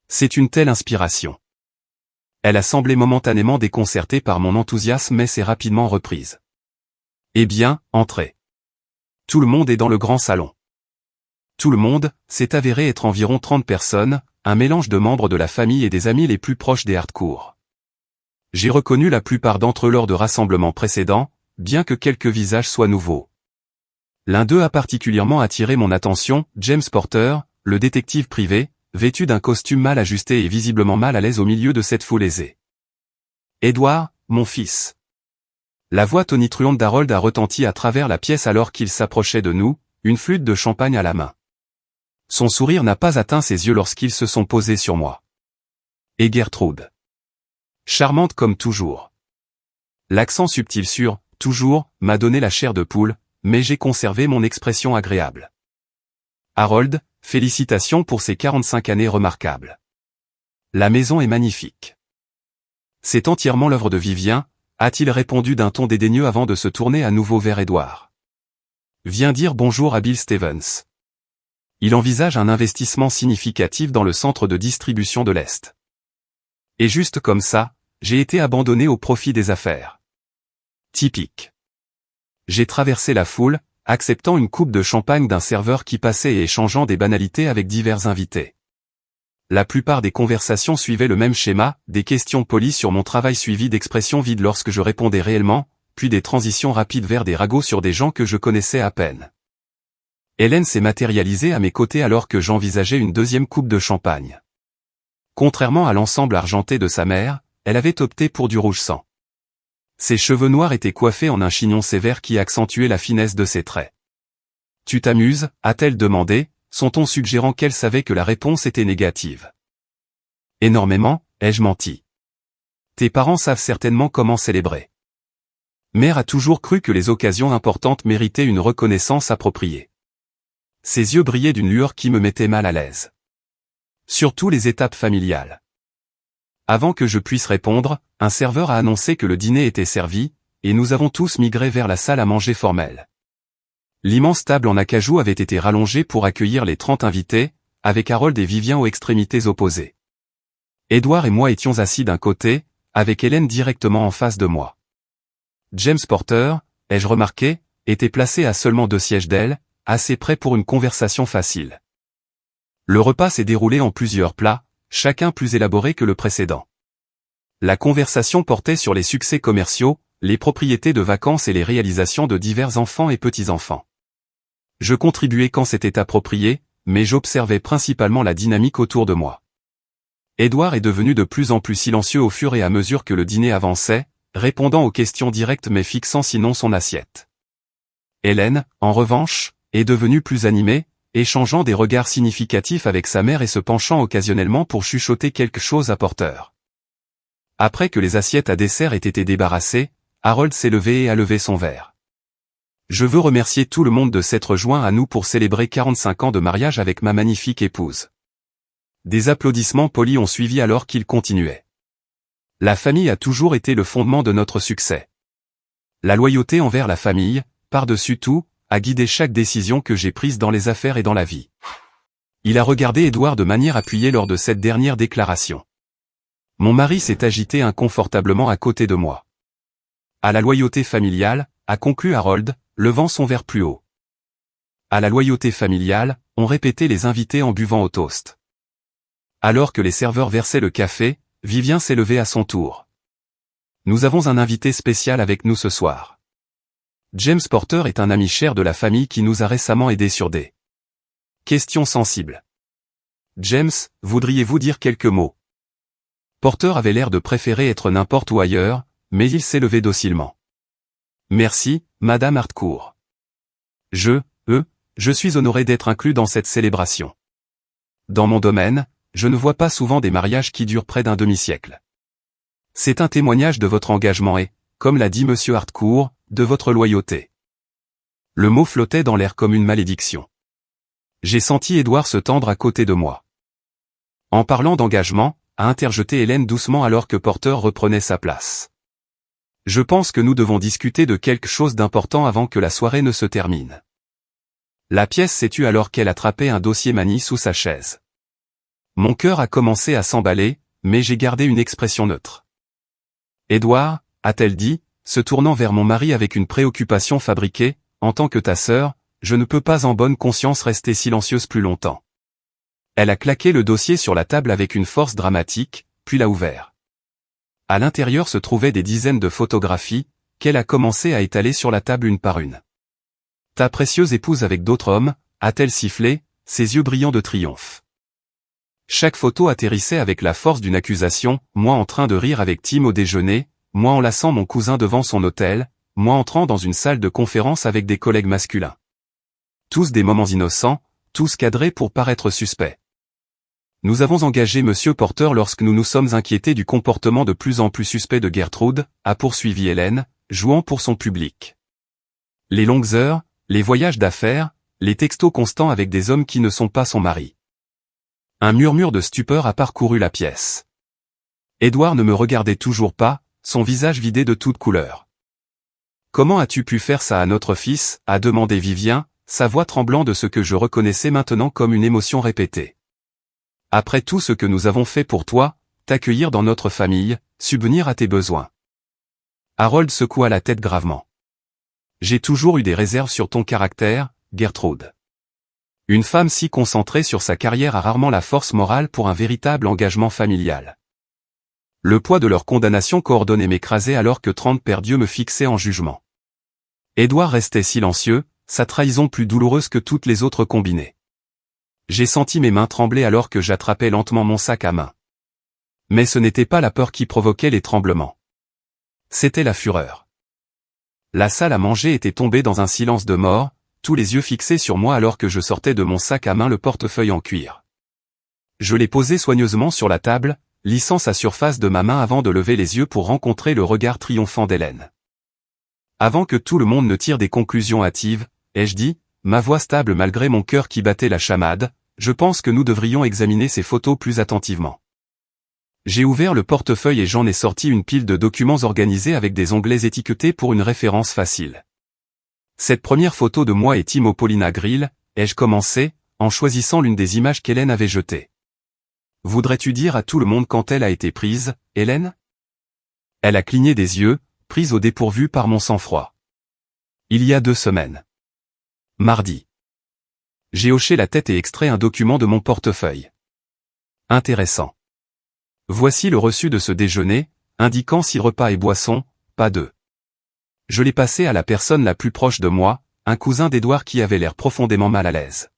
S1: C'est une telle inspiration. Elle a semblé momentanément déconcertée par mon enthousiasme mais s'est rapidement reprise. Eh bien, entrez. Tout le monde est dans le grand salon. Tout le monde, s'est avéré être environ 30 personnes, un mélange de membres de la famille et des amis les plus proches des Hartcourt. J'ai reconnu la plupart d'entre eux lors de rassemblements précédents, bien que quelques visages soient nouveaux. L'un d'eux a particulièrement attiré mon attention, James Porter, le détective privé, vêtu d'un costume mal ajusté et visiblement mal à l'aise au milieu de cette foule aisée. « Edouard, mon fils. » La voix tonitruante d'Harold a retenti à travers la pièce alors qu'il s'approchait de nous, une flûte de champagne à la main. Son sourire n'a pas atteint ses yeux lorsqu'ils se sont posés sur moi. Et Gertrude. Charmante comme toujours. L'accent subtil sur « toujours » m'a donné la chair de poule, mais j'ai conservé mon expression agréable. Harold, félicitations pour ces 45 années remarquables. La maison est magnifique. C'est entièrement l'œuvre de Vivien, a-t-il répondu d'un ton dédaigneux avant de se tourner à nouveau vers Edouard. Viens dire bonjour à Bill Stevens. Il envisage un investissement significatif dans le centre de distribution de l'Est. Et juste comme ça, j'ai été abandonné au profit des affaires. Typique. J'ai traversé la foule, acceptant une coupe de champagne d'un serveur qui passait et échangeant des banalités avec divers invités. La plupart des conversations suivaient le même schéma, des questions polies sur mon travail suivies d'expressions vides lorsque je répondais réellement, puis des transitions rapides vers des ragots sur des gens que je connaissais à peine. Hélène s'est matérialisée à mes côtés alors que j'envisageais une deuxième coupe de champagne. Contrairement à l'ensemble argenté de sa mère, elle avait opté pour du rouge sang. Ses cheveux noirs étaient coiffés en un chignon sévère qui accentuait la finesse de ses traits. « Tu t'amuses ?» a-t-elle demandé, son ton suggérant qu'elle savait que la réponse était négative. « Énormément », ai-je menti. « Tes parents savent certainement comment célébrer. » Mère a toujours cru que les occasions importantes méritaient une reconnaissance appropriée. Ses yeux brillaient d'une lueur qui me mettait mal à l'aise. Surtout les étapes familiales. Avant que je puisse répondre, un serveur a annoncé que le dîner était servi, et nous avons tous migré vers la salle à manger formelle. L'immense table en acajou avait été rallongée pour accueillir les 30 invités, avec Harold et Vivien aux extrémités opposées. Edouard et moi étions assis d'un côté, avec Hélène directement en face de moi. James Porter, ai-je remarqué, était placé à seulement 2 sièges d'elle, assez près pour une conversation facile. Le repas s'est déroulé en plusieurs plats, chacun plus élaboré que le précédent. La conversation portait sur les succès commerciaux, les propriétés de vacances et les réalisations de divers enfants et petits-enfants. Je contribuais quand c'était approprié, mais j'observais principalement la dynamique autour de moi. Edouard est devenu de plus en plus silencieux au fur et à mesure que le dîner avançait, répondant aux questions directes mais fixant sinon son assiette. Hélène, en revanche, est devenue plus animée, échangeant des regards significatifs avec sa mère et se penchant occasionnellement pour chuchoter quelque chose à Porter. Après que les assiettes à dessert aient été débarrassées, Harold s'est levé et a levé son verre. Je veux remercier tout le monde de s'être joint à nous pour célébrer 45 ans de mariage avec ma magnifique épouse. Des applaudissements polis ont suivi alors qu'il continuait. La famille a toujours été le fondement de notre succès. La loyauté envers la famille, par-dessus tout, a guidé chaque décision que j'ai prise dans les affaires et dans la vie. Il a regardé Édouard de manière appuyée lors de cette dernière déclaration. Mon mari s'est agité inconfortablement à côté de moi. À la loyauté familiale, a conclu Harold, levant son verre plus haut. À la loyauté familiale, ont répété les invités en buvant au toast. Alors que les serveurs versaient le café, Vivien s'est levé à son tour. Nous avons un invité spécial avec nous ce soir. James Porter est un ami cher de la famille qui nous a récemment aidés sur des questions sensibles. James, voudriez-vous dire quelques mots? Porter avait l'air de préférer être n'importe où ailleurs, mais il s'est levé docilement. Merci, Madame Hartcourt. Je suis honoré d'être inclus dans cette célébration. Dans mon domaine, je ne vois pas souvent des mariages qui durent près d'un demi-siècle. C'est un témoignage de votre engagement et, comme l'a dit Monsieur Hartcourt, de votre loyauté. Le mot flottait dans l'air comme une malédiction. J'ai senti Édouard se tendre à côté de moi. En parlant d'engagement, a interjeté Hélène doucement alors que Porter reprenait sa place. Je pense que nous devons discuter de quelque chose d'important avant que la soirée ne se termine. La pièce s'est tue alors qu'elle attrapait un dossier manie sous sa chaise. Mon cœur a commencé à s'emballer, mais j'ai gardé une expression neutre. Édouard, a-t-elle dit, se tournant vers mon mari avec une préoccupation fabriquée, en tant que ta sœur, je ne peux pas en bonne conscience rester silencieuse plus longtemps. Elle a claqué le dossier sur la table avec une force dramatique, puis l'a ouvert. À l'intérieur se trouvaient des dizaines de photographies, qu'elle a commencé à étaler sur la table une par une. Ta précieuse épouse avec d'autres hommes, a-t-elle sifflé, ses yeux brillants de triomphe. Chaque photo atterrissait avec la force d'une accusation, moi en train de rire avec Tim au déjeuner, moi enlaçant mon cousin devant son hôtel, moi entrant dans une salle de conférence avec des collègues masculins. Tous des moments innocents, tous cadrés pour paraître suspects. Nous avons engagé Monsieur Porter lorsque nous nous sommes inquiétés du comportement de plus en plus suspect de Gertrude, a poursuivi Hélène, jouant pour son public. Les longues heures, les voyages d'affaires, les textos constants avec des hommes qui ne sont pas son mari. Un murmure de stupeur a parcouru la pièce. Édouard ne me regardait toujours pas, son visage vidé de toute couleur. Comment as-tu pu faire ça à notre fils, a demandé Vivien, sa voix tremblant de ce que je reconnaissais maintenant comme une émotion répétée. Après tout ce que nous avons fait pour toi, t'accueillir dans notre famille, subvenir à tes besoins. Harold secoua la tête gravement. J'ai toujours eu des réserves sur ton caractère, Gertrude. Une femme si concentrée sur sa carrière a rarement la force morale pour un véritable engagement familial. Le poids de leur condamnation coordonnée m'écrasait alors que 30 pères Dieu me fixaient en jugement. Édouard restait silencieux, sa trahison plus douloureuse que toutes les autres combinées. J'ai senti mes mains trembler alors que j'attrapais lentement mon sac à main. Mais ce n'était pas la peur qui provoquait les tremblements. C'était la fureur. La salle à manger était tombée dans un silence de mort, tous les yeux fixés sur moi alors que je sortais de mon sac à main le portefeuille en cuir. Je l'ai posé soigneusement sur la table, lissant sa surface de ma main avant de lever les yeux pour rencontrer le regard triomphant d'Hélène. Avant que tout le monde ne tire des conclusions hâtives, ai-je dit, ma voix stable malgré mon cœur qui battait la chamade, je pense que nous devrions examiner ces photos plus attentivement. J'ai ouvert le portefeuille et j'en ai sorti une pile de documents organisés avec des onglets étiquetés pour une référence facile. Cette première photo de moi et Tim au Paulina Grill, ai-je commencé, en choisissant l'une des images qu'Hélène avait jetées. Voudrais-tu dire à tout le monde quand elle a été prise, Hélène? Elle a cligné des yeux, prise au dépourvu par mon sang-froid. Il y a 2 semaines. Mardi. J'ai hoché la tête et extrait un document de mon portefeuille. Intéressant. Voici le reçu de ce déjeuner, indiquant 6 repas et boissons, pas 2. Je l'ai passé à la personne la plus proche de moi, un cousin d'Édouard qui avait l'air profondément mal à l'aise.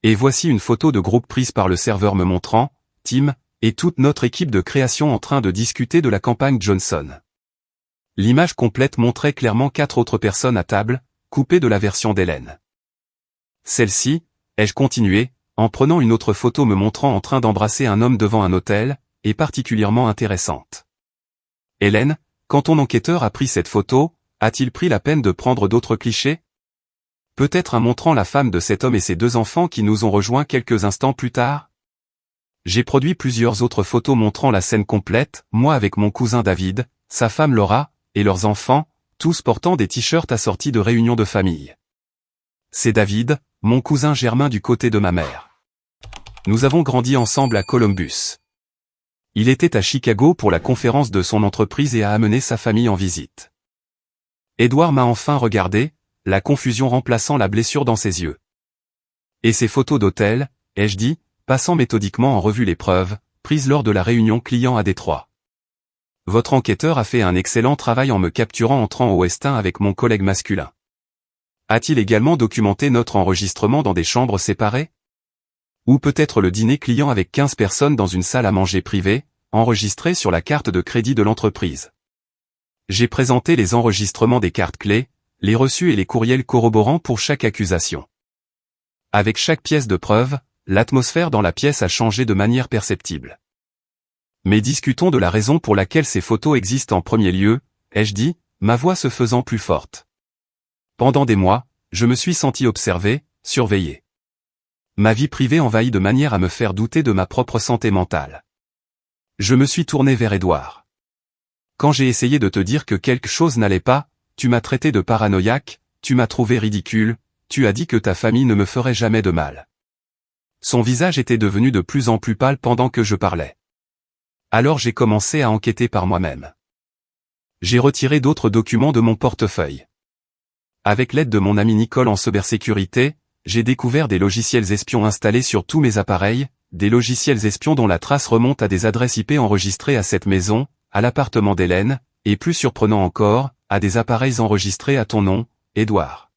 S1: Et voici une photo de groupe prise par le serveur me montrant, Tim, et toute notre équipe de création en train de discuter de la campagne Johnson. L'image complète montrait clairement 4 autres personnes à table, coupées de la version d'Hélène. Celle-ci, ai-je continué, en prenant une autre photo me montrant en train d'embrasser un homme devant un hôtel, est particulièrement intéressante. Hélène, quand ton enquêteur a pris cette photo, a-t-il pris la peine de prendre d'autres clichés? Peut-être en montrant la femme de cet homme et ses 2 enfants qui nous ont rejoints quelques instants plus tard? J'ai produit plusieurs autres photos montrant la scène complète, moi avec mon cousin David, sa femme Laura, et leurs enfants, tous portant des t-shirts assortis de réunions de famille. C'est David, mon cousin germain du côté de ma mère. Nous avons grandi ensemble à Columbus. Il était à Chicago pour la conférence de son entreprise et a amené sa famille en visite. Edouard m'a enfin regardé, la confusion remplaçant la blessure dans ses yeux. Et ces photos d'hôtel, ai-je dit, passant méthodiquement en revue les preuves, prises lors de la réunion client à Détroit. Votre enquêteur a fait un excellent travail en me capturant entrant au Westin avec mon collègue masculin. A-t-il également documenté notre enregistrement dans des chambres séparées? Ou peut-être le dîner client avec 15 personnes dans une salle à manger privée, enregistré sur la carte de crédit de l'entreprise. J'ai présenté les enregistrements des cartes clés, les reçus et les courriels corroborants pour chaque accusation. Avec chaque pièce de preuve, l'atmosphère dans la pièce a changé de manière perceptible. Mais discutons de la raison pour laquelle ces photos existent en premier lieu, ai-je dit, ma voix se faisant plus forte. Pendant des mois, je me suis senti observé, surveillé. Ma vie privée envahit de manière à me faire douter de ma propre santé mentale. Je me suis tourné vers Edouard. Quand j'ai essayé de te dire que quelque chose n'allait pas, tu m'as traité de paranoïaque, tu m'as trouvé ridicule, tu as dit que ta famille ne me ferait jamais de mal. Son visage était devenu de plus en plus pâle pendant que je parlais. Alors j'ai commencé à enquêter par moi-même. J'ai retiré d'autres documents de mon portefeuille. Avec l'aide de mon ami Nicole en cybersécurité, j'ai découvert des logiciels espions installés sur tous mes appareils, des logiciels espions dont la trace remonte à des adresses IP enregistrées à cette maison, à l'appartement d'Hélène, et plus surprenant encore, à des appareils enregistrés à ton nom, Edouard.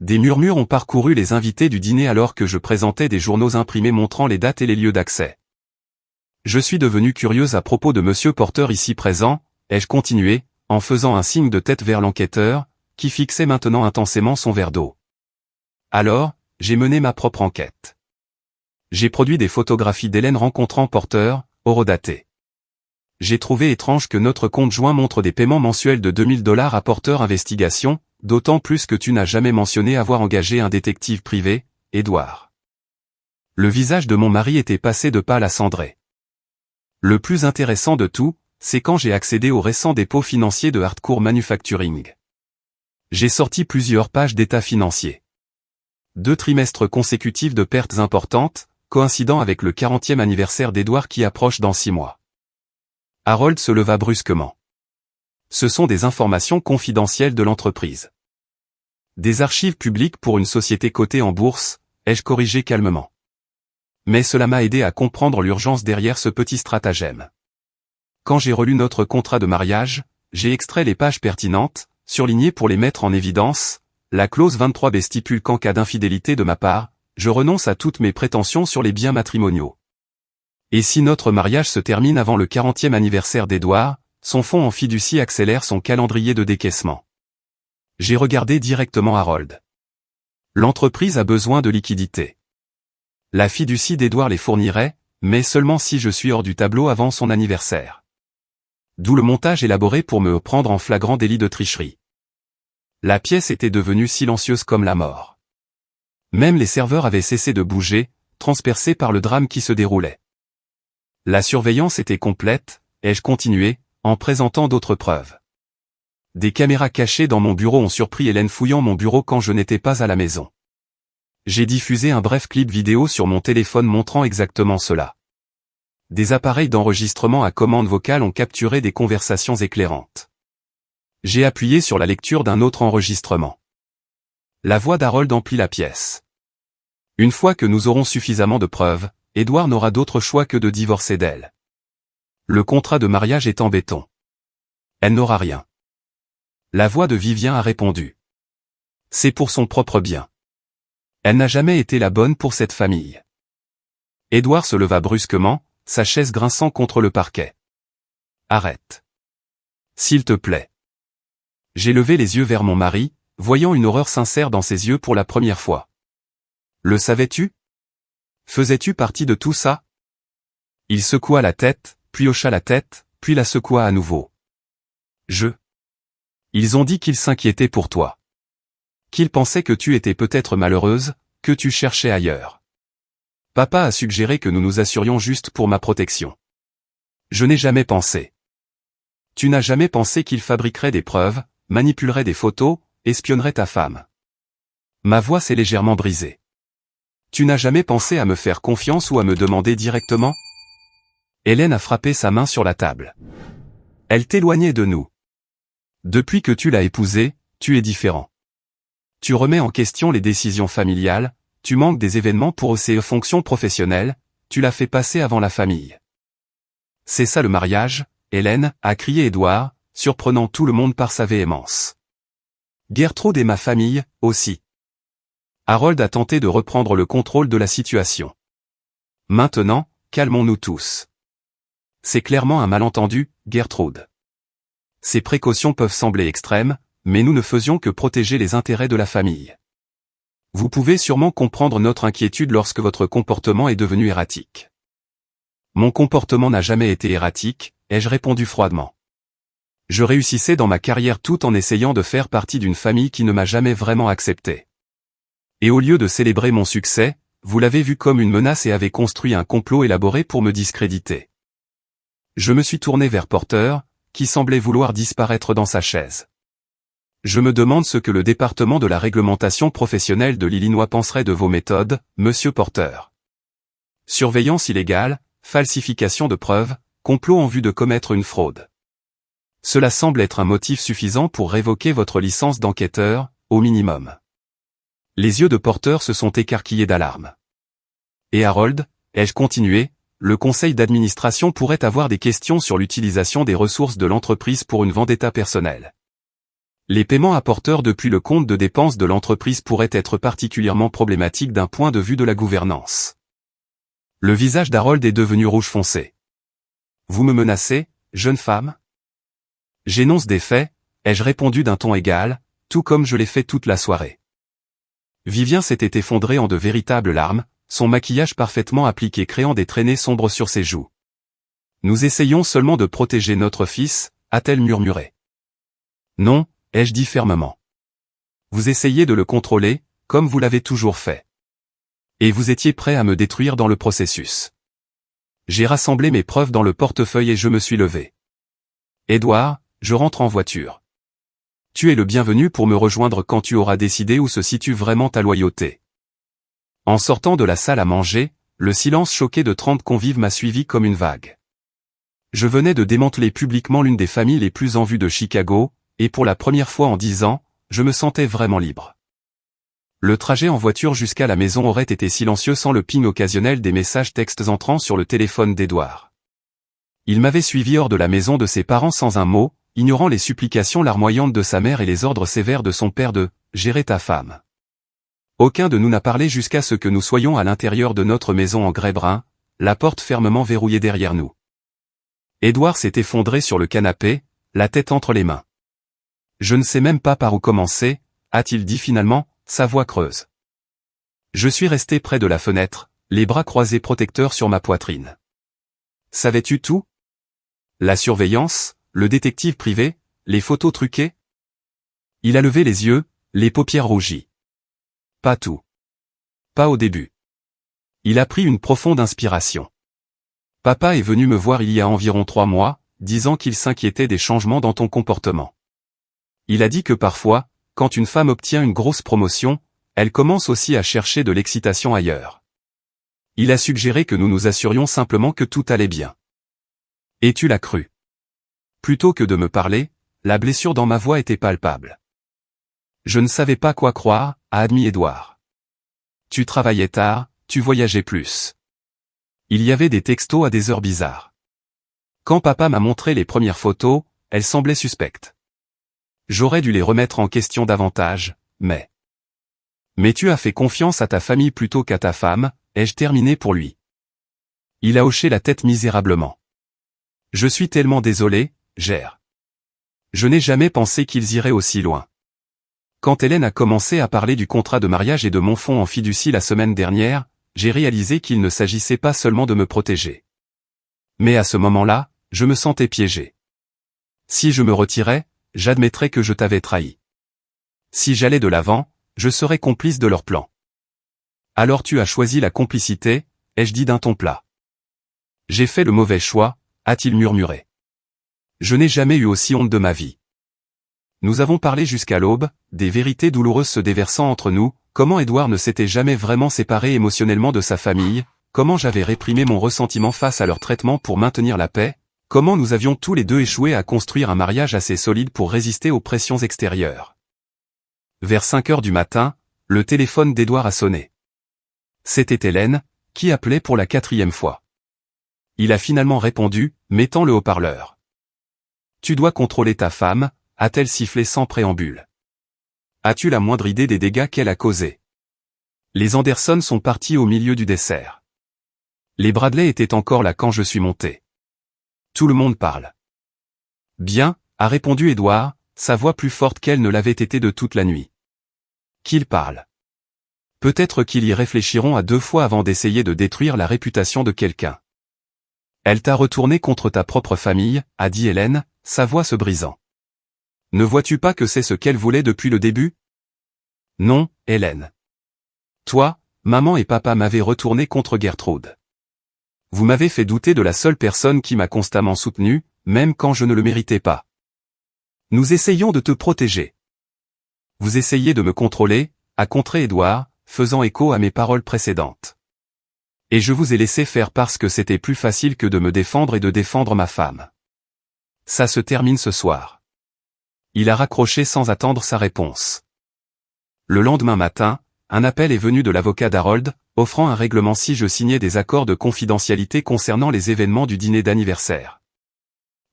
S1: Des murmures ont parcouru les invités du dîner alors que je présentais des journaux imprimés montrant les dates et les lieux d'accès. Je suis devenu curieuse à propos de Monsieur Porter ici présent, ai-je continué, en faisant un signe de tête vers l'enquêteur, qui fixait maintenant intensément son verre d'eau. Alors, j'ai mené ma propre enquête. J'ai produit des photographies d'Hélène rencontrant Porter, horodatées. J'ai trouvé étrange que notre compte joint montre des paiements mensuels de $2000 à Porter Investigation, d'autant plus que tu n'as jamais mentionné avoir engagé un détective privé, Edouard. Le visage de mon mari était passé de pâle à cendré. Le plus intéressant de tout, c'est quand j'ai accédé aux récents dépôts financiers de Hardcore Manufacturing. J'ai sorti plusieurs pages d'état financier. 2 trimestres consécutifs de pertes importantes, coïncidant avec le 40e anniversaire d'Edouard qui approche dans 6 mois. Harold se leva brusquement. Ce sont des informations confidentielles de l'entreprise. Des archives publiques pour une société cotée en bourse, ai-je corrigé calmement. Mais cela m'a aidé à comprendre l'urgence derrière ce petit stratagème. Quand j'ai relu notre contrat de mariage, j'ai extrait les pages pertinentes, surlignées pour les mettre en évidence. La clause 23B stipule qu'en cas d'infidélité de ma part, je renonce à toutes mes prétentions sur les biens matrimoniaux. Et si notre mariage se termine avant le 40e anniversaire d'Edouard, son fonds en fiducie accélère son calendrier de décaissement. J'ai regardé directement Harold. L'entreprise a besoin de liquidités. La fiducie d'Edouard les fournirait, mais seulement si je suis hors du tableau avant son anniversaire. D'où le montage élaboré pour me prendre en flagrant délit de tricherie. La pièce était devenue silencieuse comme la mort. Même les serveurs avaient cessé de bouger, transpercés par le drame qui se déroulait. La surveillance était complète, ai-je continué, en présentant d'autres preuves. Des caméras cachées dans mon bureau ont surpris Hélène fouillant mon bureau quand je n'étais pas à la maison. J'ai diffusé un bref clip vidéo sur mon téléphone montrant exactement cela. Des appareils d'enregistrement à commande vocale ont capturé des conversations éclairantes. J'ai appuyé sur la lecture d'un autre enregistrement. La voix d'Harold emplit la pièce. Une fois que nous aurons suffisamment de preuves, Edouard n'aura d'autre choix que de divorcer d'elle. Le contrat de mariage est en béton. Elle n'aura rien. La voix de Vivien a répondu. C'est pour son propre bien. Elle n'a jamais été la bonne pour cette famille. Edouard se leva brusquement, sa chaise grinçant contre le parquet. Arrête. S'il te plaît. J'ai levé les yeux vers mon mari, voyant une horreur sincère dans ses yeux pour la première fois. Le savais-tu? Faisais-tu partie de tout ça? Il secoua la tête, puis hocha la tête, puis la secoua à nouveau. Ils ont dit qu'ils s'inquiétaient pour toi. Qu'ils pensaient que tu étais peut-être malheureuse, que tu cherchais ailleurs. Papa a suggéré que nous nous assurions juste pour ma protection. Je n'ai jamais pensé. Tu n'as jamais pensé qu'il fabriquerait des preuves, manipulerait des photos, espionnerait ta femme. Ma voix s'est légèrement brisée. Tu n'as jamais pensé à me faire confiance ou à me demander directement? Hélène a frappé sa main sur la table. Elle t'éloignait de nous. Depuis que tu l'as épousée, tu es différent. Tu remets en question les décisions familiales, tu manques des événements pour ses fonctions professionnelles, tu l'as fait passer avant la famille. C'est ça le mariage, Hélène, a crié Édouard, surprenant tout le monde par sa véhémence. Gertrude et ma famille, aussi. Harold a tenté de reprendre le contrôle de la situation. Maintenant, calmons-nous tous. C'est clairement un malentendu, Gertrude. Ces précautions peuvent sembler extrêmes, mais nous ne faisions que protéger les intérêts de la famille. Vous pouvez sûrement comprendre notre inquiétude lorsque votre comportement est devenu erratique. Mon comportement n'a jamais été erratique, ai-je répondu froidement. Je réussissais dans ma carrière tout en essayant de faire partie d'une famille qui ne m'a jamais vraiment accepté. Et au lieu de célébrer mon succès, vous l'avez vu comme une menace et avez construit un complot élaboré pour me discréditer. Je me suis tourné vers Porter, qui semblait vouloir disparaître dans sa chaise. Je me demande ce que le département de la réglementation professionnelle de l'Illinois penserait de vos méthodes, monsieur Porter. Surveillance illégale, falsification de preuves, complot en vue de commettre une fraude. Cela semble être un motif suffisant pour révoquer votre licence d'enquêteur, au minimum. Les yeux de Porter se sont écarquillés d'alarme. Et Harold, ai-je continué, le conseil d'administration pourrait avoir des questions sur l'utilisation des ressources de l'entreprise pour une vendetta personnelle. Les paiements à Porter depuis le compte de dépenses de l'entreprise pourraient être particulièrement problématiques d'un point de vue de la gouvernance. Le visage d'Harold est devenu rouge foncé. Vous me menacez, jeune femme? J'énonce des faits, ai-je répondu d'un ton égal, tout comme je l'ai fait toute la soirée. Vivien s'était effondré en de véritables larmes, son maquillage parfaitement appliqué créant des traînées sombres sur ses joues. Nous essayons seulement de protéger notre fils, a-t-elle murmuré. Non, ai-je dit fermement. Vous essayez de le contrôler, comme vous l'avez toujours fait. Et vous étiez prêt à me détruire dans le processus. J'ai rassemblé mes preuves dans le portefeuille et je me suis levé. Édouard, je rentre en voiture. Tu es le bienvenu pour me rejoindre quand tu auras décidé où se situe vraiment ta loyauté. En sortant de la salle à manger, le silence choqué de 30 convives m'a suivi comme une vague. Je venais de démanteler publiquement l'une des familles les plus en vue de Chicago, et pour la première fois en 10 ans, je me sentais vraiment libre. Le trajet en voiture jusqu'à la maison aurait été silencieux sans le ping occasionnel des messages textes entrant sur le téléphone d'Édouard. Il m'avait suivi hors de la maison de ses parents sans un mot, ignorant les supplications larmoyantes de sa mère et les ordres sévères de son père de « gérer ta femme ». Aucun de nous n'a parlé jusqu'à ce que nous soyons à l'intérieur de notre maison en grès brun, la porte fermement verrouillée derrière nous. Édouard s'est effondré sur le canapé, la tête entre les mains. Je ne sais même pas par où commencer, a-t-il dit finalement, sa voix creuse. Je suis resté près de la fenêtre, les bras croisés protecteurs sur ma poitrine. Savais-tu tout? La surveillance, le détective privé, les photos truquées? Il a levé les yeux, les paupières rougies. Pas tout. Pas au début. Il a pris une profonde inspiration. Papa est venu me voir il y a environ 3 mois, disant qu'il s'inquiétait des changements dans ton comportement. Il a dit que parfois, quand une femme obtient une grosse promotion, elle commence aussi à chercher de l'excitation ailleurs. Il a suggéré que nous nous assurions simplement que tout allait bien. Et tu l'as cru. Plutôt que de me parler, la blessure dans ma voix était palpable. Je ne savais pas quoi croire, a admis Édouard. Tu travaillais tard, tu voyageais plus. Il y avait des textos à des heures bizarres. Quand papa m'a montré les premières photos, elles semblaient suspectes. J'aurais dû les remettre en question davantage, mais... Mais tu as fait confiance à ta famille plutôt qu'à ta femme, ai-je terminé pour lui. Il a hoché la tête misérablement. Je suis tellement désolé, Gère. Je n'ai jamais pensé qu'ils iraient aussi loin. Quand Hélène a commencé à parler du contrat de mariage et de mon fonds en fiducie la semaine dernière, j'ai réalisé qu'il ne s'agissait pas seulement de me protéger. Mais à ce moment-là, je me sentais piégé. Si je me retirais, j'admettrais que je t'avais trahi. Si j'allais de l'avant, je serais complice de leur plan. Alors tu as choisi la complicité, ai-je dit d'un ton plat. J'ai fait le mauvais choix, a-t-il murmuré. Je n'ai jamais eu aussi honte de ma vie. Nous avons parlé jusqu'à l'aube, des vérités douloureuses se déversant entre nous, comment Édouard ne s'était jamais vraiment séparé émotionnellement de sa famille, comment j'avais réprimé mon ressentiment face à leur traitement pour maintenir la paix, comment nous avions tous les deux échoué à construire un mariage assez solide pour résister aux pressions extérieures. Vers 5 heures du matin, le téléphone d'Édouard a sonné. C'était Hélène, qui appelait pour la 4e fois. Il a finalement répondu, mettant le haut-parleur. Tu dois contrôler ta femme, a-t-elle sifflé sans préambule. As-tu la moindre idée des dégâts qu'elle a causés? Les Anderson sont partis au milieu du dessert. Les Bradley étaient encore là quand je suis monté. Tout le monde parle. Bien, a répondu Édouard, sa voix plus forte qu'elle ne l'avait été de toute la nuit. Qu'ils parlent. Peut-être qu'ils y réfléchiront à 2 fois avant d'essayer de détruire la réputation de quelqu'un. Elle t'a retourné contre ta propre famille, a dit Hélène, sa voix se brisant. Ne vois-tu pas que c'est ce qu'elle voulait depuis le début? Non, Hélène. Toi, maman et papa m'avaient retourné contre Gertrude. Vous m'avez fait douter de la seule personne qui m'a constamment soutenu, même quand je ne le méritais pas. Nous essayons de te protéger. Vous essayez de me contrôler, a contré Édouard, faisant écho à mes paroles précédentes. Et je vous ai laissé faire parce que c'était plus facile que de me défendre et de défendre ma femme. Ça se termine ce soir. Il a raccroché sans attendre sa réponse. Le lendemain matin, un appel est venu de l'avocat d'Harold, offrant un règlement si je signais des accords de confidentialité concernant les événements du dîner d'anniversaire.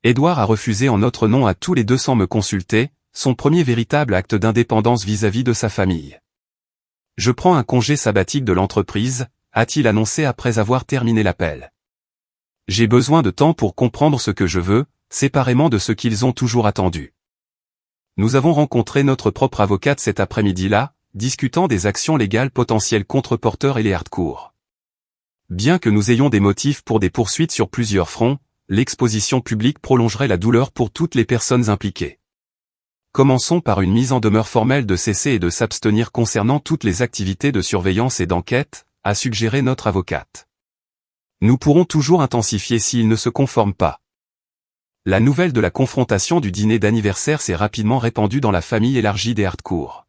S1: Édouard a refusé en notre nom à tous les deux sans me consulter, son premier véritable acte d'indépendance vis-à-vis de sa famille. Je prends un congé sabbatique de l'entreprise, a-t-il annoncé après avoir terminé l'appel. J'ai besoin de temps pour comprendre ce que je veux, séparément de ce qu'ils ont toujours attendu. Nous avons rencontré notre propre avocate cet après-midi-là, discutant des actions légales potentielles contre Porter et les Harcourt. Bien que nous ayons des motifs pour des poursuites sur plusieurs fronts, l'exposition publique prolongerait la douleur pour toutes les personnes impliquées. Commençons par une mise en demeure formelle de cesser et de s'abstenir concernant toutes les activités de surveillance et d'enquête, a suggéré notre avocate. Nous pourrons toujours intensifier s'ils ne se conforment pas. La nouvelle de la confrontation du dîner d'anniversaire s'est rapidement répandue dans la famille élargie des Harcourt.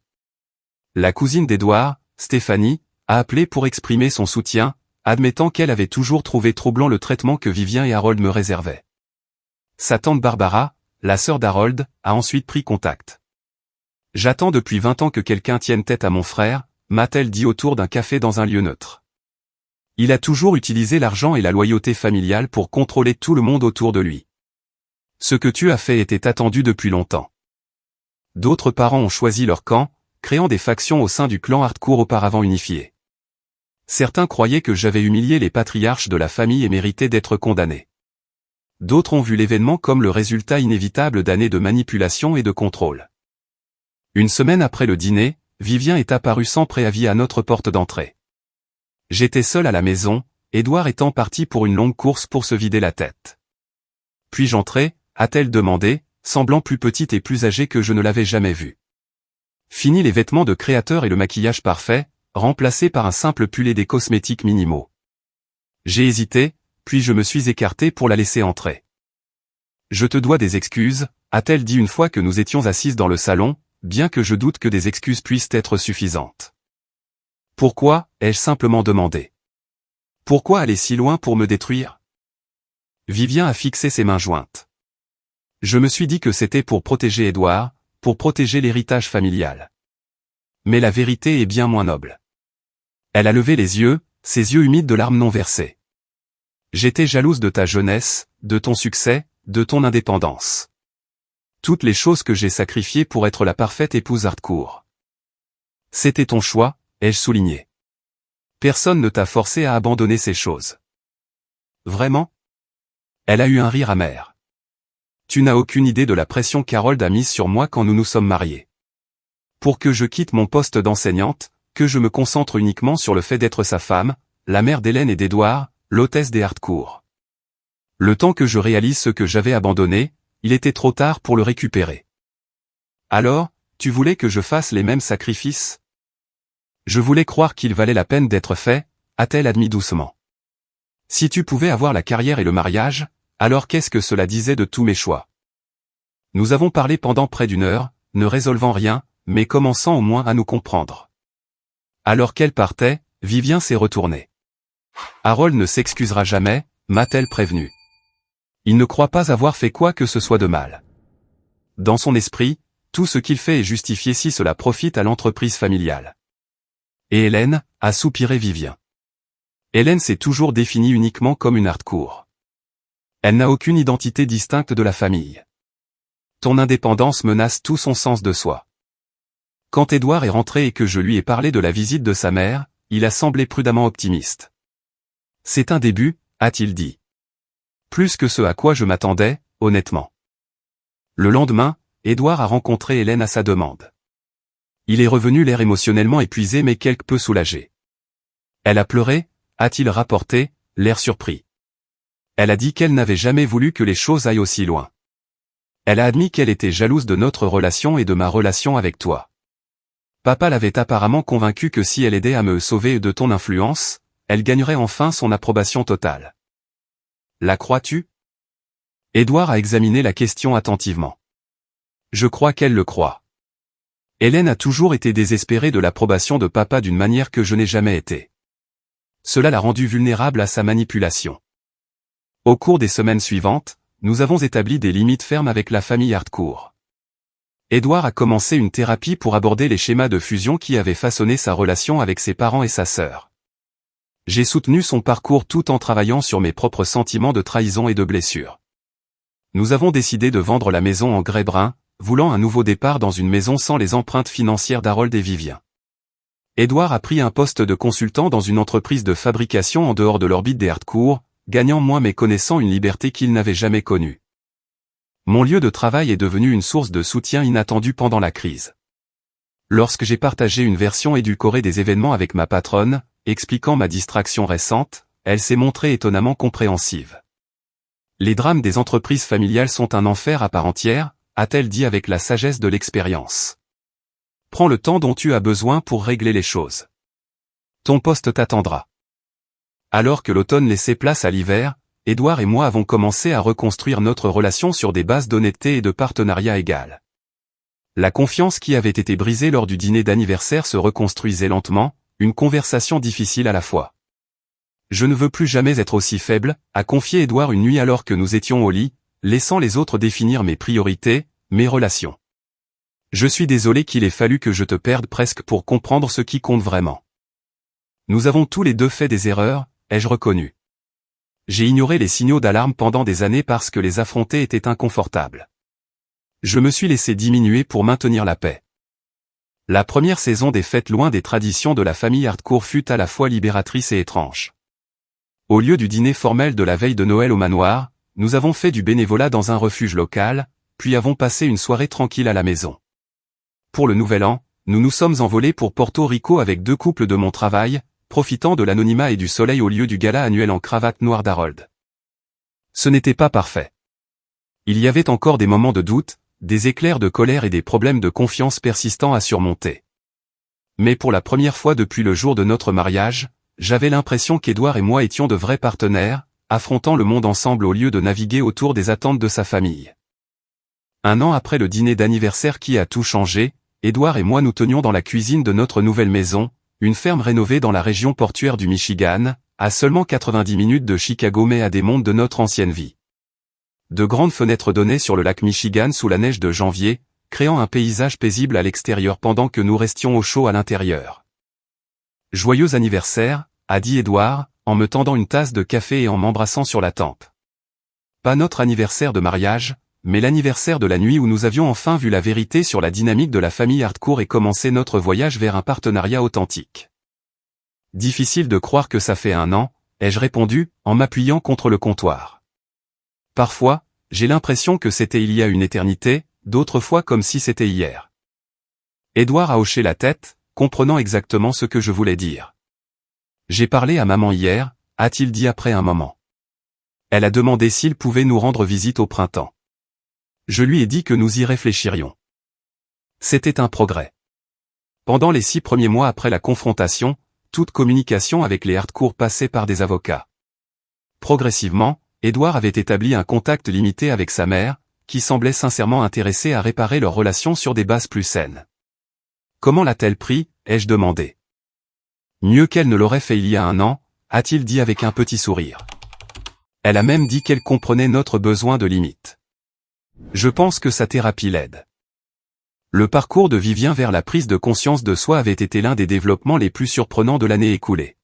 S1: La cousine d'Édouard, Stéphanie, a appelé pour exprimer son soutien, admettant qu'elle avait toujours trouvé troublant le traitement que Vivien et Harold me réservaient. Sa tante Barbara, la sœur d'Harold, a ensuite pris contact. J'attends depuis 20 ans que quelqu'un tienne tête à mon frère, m'a-t-elle dit autour d'un café dans un lieu neutre. Il a toujours utilisé l'argent et la loyauté familiale pour contrôler tout le monde autour de lui. Ce que tu as fait était attendu depuis longtemps. D'autres parents ont choisi leur camp, créant des factions au sein du clan Harcourt auparavant unifié. Certains croyaient que j'avais humilié les patriarches de la famille et méritais d'être condamné. D'autres ont vu l'événement comme le résultat inévitable d'années de manipulation et de contrôle. Une semaine après le dîner, Vivien est apparu sans préavis à notre porte d'entrée. J'étais seul à la maison, Édouard étant parti pour une longue course pour se vider la tête. Puis-je entrer, a-t-elle demandé, semblant plus petite et plus âgée que je ne l'avais jamais vue. Fini les vêtements de créateur et le maquillage parfait, remplacé par un simple pull et des cosmétiques minimaux. J'ai hésité, puis je me suis écarté pour la laisser entrer. Je te dois des excuses, a-t-elle dit une fois que nous étions assises dans le salon, bien que je doute que des excuses puissent être suffisantes. Pourquoi, ai-je simplement demandé. Pourquoi aller si loin pour me détruire? Vivien a fixé ses mains jointes. Je me suis dit que c'était pour protéger Édouard, pour protéger l'héritage familial. Mais la vérité est bien moins noble. Elle a levé les yeux, ses yeux humides de larmes non versées. J'étais jalouse de ta jeunesse, de ton succès, de ton indépendance. Toutes les choses que j'ai sacrifiées pour être la parfaite épouse Harcourt. C'était ton choix, ai-je souligné. Personne ne t'a forcé à abandonner ces choses. Vraiment? Elle a eu un rire amer. Tu n'as aucune idée de la pression qu'Harold a mise sur moi quand nous nous sommes mariés. Pour que je quitte mon poste d'enseignante, que je me concentre uniquement sur le fait d'être sa femme, la mère d'Hélène et d'Édouard, l'hôtesse des Harcourt. Le temps que je réalise ce que j'avais abandonné, il était trop tard pour le récupérer. Alors, tu voulais que je fasse les mêmes sacrifices? Je voulais croire qu'il valait la peine d'être fait, a-t-elle admis doucement. Si tu pouvais avoir la carrière et le mariage, alors qu'est-ce que cela disait de tous mes choix? Nous avons parlé pendant près d'une heure, ne résolvant rien, mais commençant au moins à nous comprendre. Alors qu'elle partait, Vivien s'est retourné. Harold ne s'excusera jamais, m'a-t-elle prévenu. Il ne croit pas avoir fait quoi que ce soit de mal. Dans son esprit, tout ce qu'il fait est justifié si cela profite à l'entreprise familiale. Et Hélène, a soupiré Vivien. Hélène s'est toujours définie uniquement comme une hardcore. Elle n'a aucune identité distincte de la famille. Ton indépendance menace tout son sens de soi. Quand Édouard est rentré et que je lui ai parlé de la visite de sa mère, il a semblé prudemment optimiste. C'est un début, a-t-il dit. Plus que ce à quoi je m'attendais, honnêtement. Le lendemain, Édouard a rencontré Hélène à sa demande. Il est revenu l'air émotionnellement épuisé mais quelque peu soulagé. Elle a pleuré, a-t-il rapporté, l'air surpris. Elle a dit qu'elle n'avait jamais voulu que les choses aillent aussi loin. Elle a admis qu'elle était jalouse de notre relation et de ma relation avec toi. Papa l'avait apparemment convaincue que si elle aidait à me sauver de ton influence, elle gagnerait enfin son approbation totale. La crois-tu? Édouard a examiné la question attentivement. Je crois qu'elle le croit. Hélène a toujours été désespérée de l'approbation de papa d'une manière que je n'ai jamais été. Cela l'a rendue vulnérable à sa manipulation. Au cours des semaines suivantes, nous avons établi des limites fermes avec la famille Harcourt. Édouard a commencé une thérapie pour aborder les schémas de fusion qui avaient façonné sa relation avec ses parents et sa sœur. J'ai soutenu son parcours tout en travaillant sur mes propres sentiments de trahison et de blessure. Nous avons décidé de vendre la maison en grès brun, voulant un nouveau départ dans une maison sans les empreintes financières d'Harold et Vivien. Édouard a pris un poste de consultant dans une entreprise de fabrication en dehors de l'orbite des Harcourt, gagnant moins mais connaissant une liberté qu'il n'avait jamais connue. Mon lieu de travail est devenu une source de soutien inattendue pendant la crise. Lorsque j'ai partagé une version édulcorée des événements avec ma patronne, expliquant ma distraction récente, elle s'est montrée étonnamment compréhensive. Les drames des entreprises familiales sont un enfer à part entière, a-t-elle dit avec la sagesse de l'expérience. Prends le temps dont tu as besoin pour régler les choses. Ton poste t'attendra. Alors que l'automne laissait place à l'hiver, Édouard et moi avons commencé à reconstruire notre relation sur des bases d'honnêteté et de partenariat égal. La confiance qui avait été brisée lors du dîner d'anniversaire se reconstruisait lentement, une conversation difficile à la fois. Je ne veux plus jamais être aussi faible, a confié Édouard une nuit alors que nous étions au lit, laissant les autres définir mes priorités, mes relations. Je suis désolé qu'il ait fallu que je te perde presque pour comprendre ce qui compte vraiment. Nous avons tous les deux fait des erreurs, ai-je reconnu. J'ai ignoré les signaux d'alarme pendant des années parce que les affronter était inconfortable. Je me suis laissé diminuer pour maintenir la paix. La première saison des fêtes loin des traditions de la famille Harcourt fut à la fois libératrice et étrange. Au lieu du dîner formel de la veille de Noël au manoir, nous avons fait du bénévolat dans un refuge local, puis avons passé une soirée tranquille à la maison. Pour le nouvel an, nous nous sommes envolés pour Porto Rico avec 2 couples de mon travail, profitant de l'anonymat et du soleil au lieu du gala annuel en cravate noire d'Harold. Ce n'était pas parfait. Il y avait encore des moments de doute, des éclairs de colère et des problèmes de confiance persistants à surmonter. Mais pour la première fois depuis le jour de notre mariage, j'avais l'impression qu'Édouard et moi étions de vrais partenaires, affrontant le monde ensemble au lieu de naviguer autour des attentes de sa famille. Un an après le dîner d'anniversaire qui a tout changé, Édouard et moi nous tenions dans la cuisine de notre nouvelle maison, une ferme rénovée dans la région portuaire du Michigan, à seulement 90 minutes de Chicago mais à des mondes de notre ancienne vie. De grandes fenêtres donnaient sur le lac Michigan sous la neige de janvier, créant un paysage paisible à l'extérieur pendant que nous restions au chaud à l'intérieur. Joyeux anniversaire, a dit Édouard, en me tendant une tasse de café et en m'embrassant sur la tempe. Pas notre anniversaire de mariage, mais l'anniversaire de la nuit où nous avions enfin vu la vérité sur la dynamique de la famille Harcourt et commencé notre voyage vers un partenariat authentique. Difficile de croire que ça fait 1 an, ai-je répondu, en m'appuyant contre le comptoir. Parfois, j'ai l'impression que c'était il y a une éternité, d'autres fois comme si c'était hier. Édouard a hoché la tête, comprenant exactement ce que je voulais dire. J'ai parlé à maman hier, a-t-il dit après un moment. Elle a demandé s'il pouvait nous rendre visite au printemps. Je lui ai dit que nous y réfléchirions. C'était un progrès. Pendant les 6 premiers mois après la confrontation, toute communication avec les Harcourt passait par des avocats. Progressivement, Édouard avait établi un contact limité avec sa mère, qui semblait sincèrement intéressée à réparer leur relation sur des bases plus saines. Comment l'a-t-elle pris, ai-je demandé. Mieux qu'elle ne l'aurait fait il y a un an, a-t-il dit avec un petit sourire. Elle a même dit qu'elle comprenait notre besoin de limite. Je pense que sa thérapie l'aide. Le parcours de Vivien vers la prise de conscience de soi avait été l'un des développements les plus surprenants de l'année écoulée.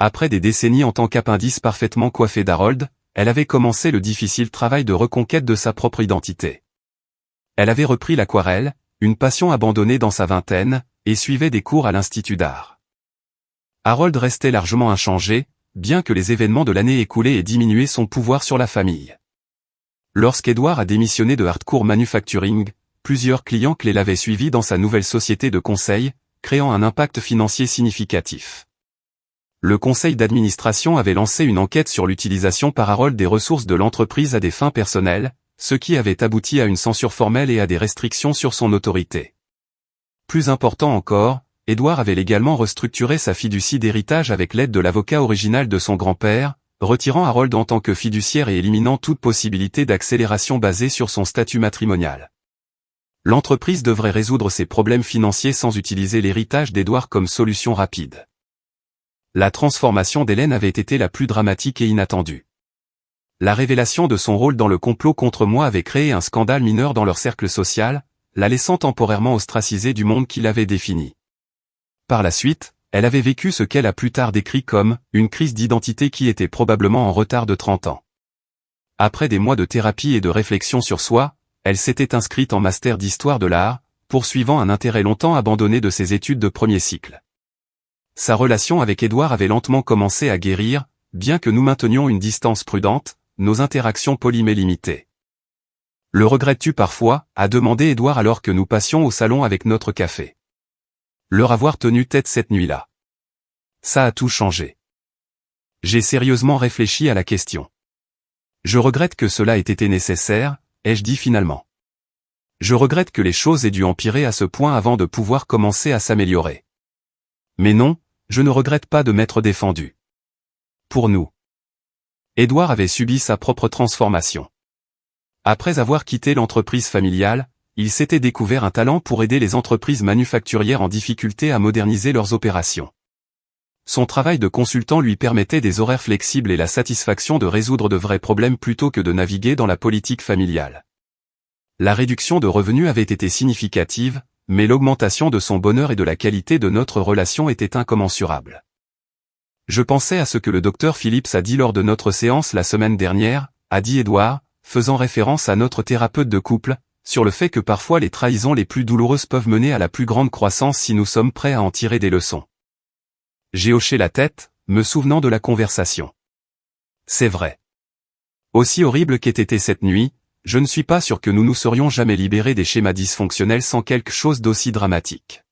S1: Après des décennies en tant qu'appendice parfaitement coiffé d'Harold, elle avait commencé le difficile travail de reconquête de sa propre identité. Elle avait repris l'aquarelle, une passion abandonnée dans sa vingtaine, et suivait des cours à l'Institut d'art. Harold restait largement inchangé, bien que les événements de l'année écoulée aient diminué son pouvoir sur la famille. Lorsqu'Édouard a démissionné de Hardcore Manufacturing, plusieurs clients clés l'avaient suivi dans sa nouvelle société de conseil, créant un impact financier significatif. Le conseil d'administration avait lancé une enquête sur l'utilisation par Harold des ressources de l'entreprise à des fins personnelles, ce qui avait abouti à une censure formelle et à des restrictions sur son autorité. Plus important encore, Édouard avait légalement restructuré sa fiducie d'héritage avec l'aide de l'avocat original de son grand-père, retirant Harold en tant que fiduciaire et éliminant toute possibilité d'accélération basée sur son statut matrimonial. L'entreprise devrait résoudre ses problèmes financiers sans utiliser l'héritage d'Édouard comme solution rapide. La transformation d'Hélène avait été la plus dramatique et inattendue. La révélation de son rôle dans le complot contre moi avait créé un scandale mineur dans leur cercle social, la laissant temporairement ostracisée du monde qui l'avait définie. Par la suite, elle avait vécu ce qu'elle a plus tard décrit comme une crise d'identité qui était probablement en retard de 30 ans. Après des mois de thérapie et de réflexion sur soi, elle s'était inscrite en master d'histoire de l'art, poursuivant un intérêt longtemps abandonné de ses études de premier cycle. Sa relation avec Édouard avait lentement commencé à guérir, bien que nous maintenions une distance prudente, nos interactions polies mais limitées. « Le regrettes-tu parfois » a demandé Édouard alors que nous passions au salon avec notre café. Leur avoir tenu tête cette nuit-là. Ça a tout changé. J'ai sérieusement réfléchi à la question. Je regrette que cela ait été nécessaire, ai-je dit finalement. Je regrette que les choses aient dû empirer à ce point avant de pouvoir commencer à s'améliorer. Mais non, je ne regrette pas de m'être défendu. Pour nous. Édouard avait subi sa propre transformation. Après avoir quitté l'entreprise familiale, il s'était découvert un talent pour aider les entreprises manufacturières en difficulté à moderniser leurs opérations. Son travail de consultant lui permettait des horaires flexibles et la satisfaction de résoudre de vrais problèmes plutôt que de naviguer dans la politique familiale. La réduction de revenus avait été significative, mais l'augmentation de son bonheur et de la qualité de notre relation était incommensurable. Je pensais à ce que le docteur Phillips a dit lors de notre séance la semaine dernière, a dit Édouard, faisant référence à notre thérapeute de couple, sur le fait que parfois les trahisons les plus douloureuses peuvent mener à la plus grande croissance si nous sommes prêts à en tirer des leçons. J'ai hoché la tête, me souvenant de la conversation. C'est vrai. Aussi horrible qu'ait été cette nuit, je ne suis pas sûr que nous nous serions jamais libérés des schémas dysfonctionnels sans quelque chose d'aussi dramatique.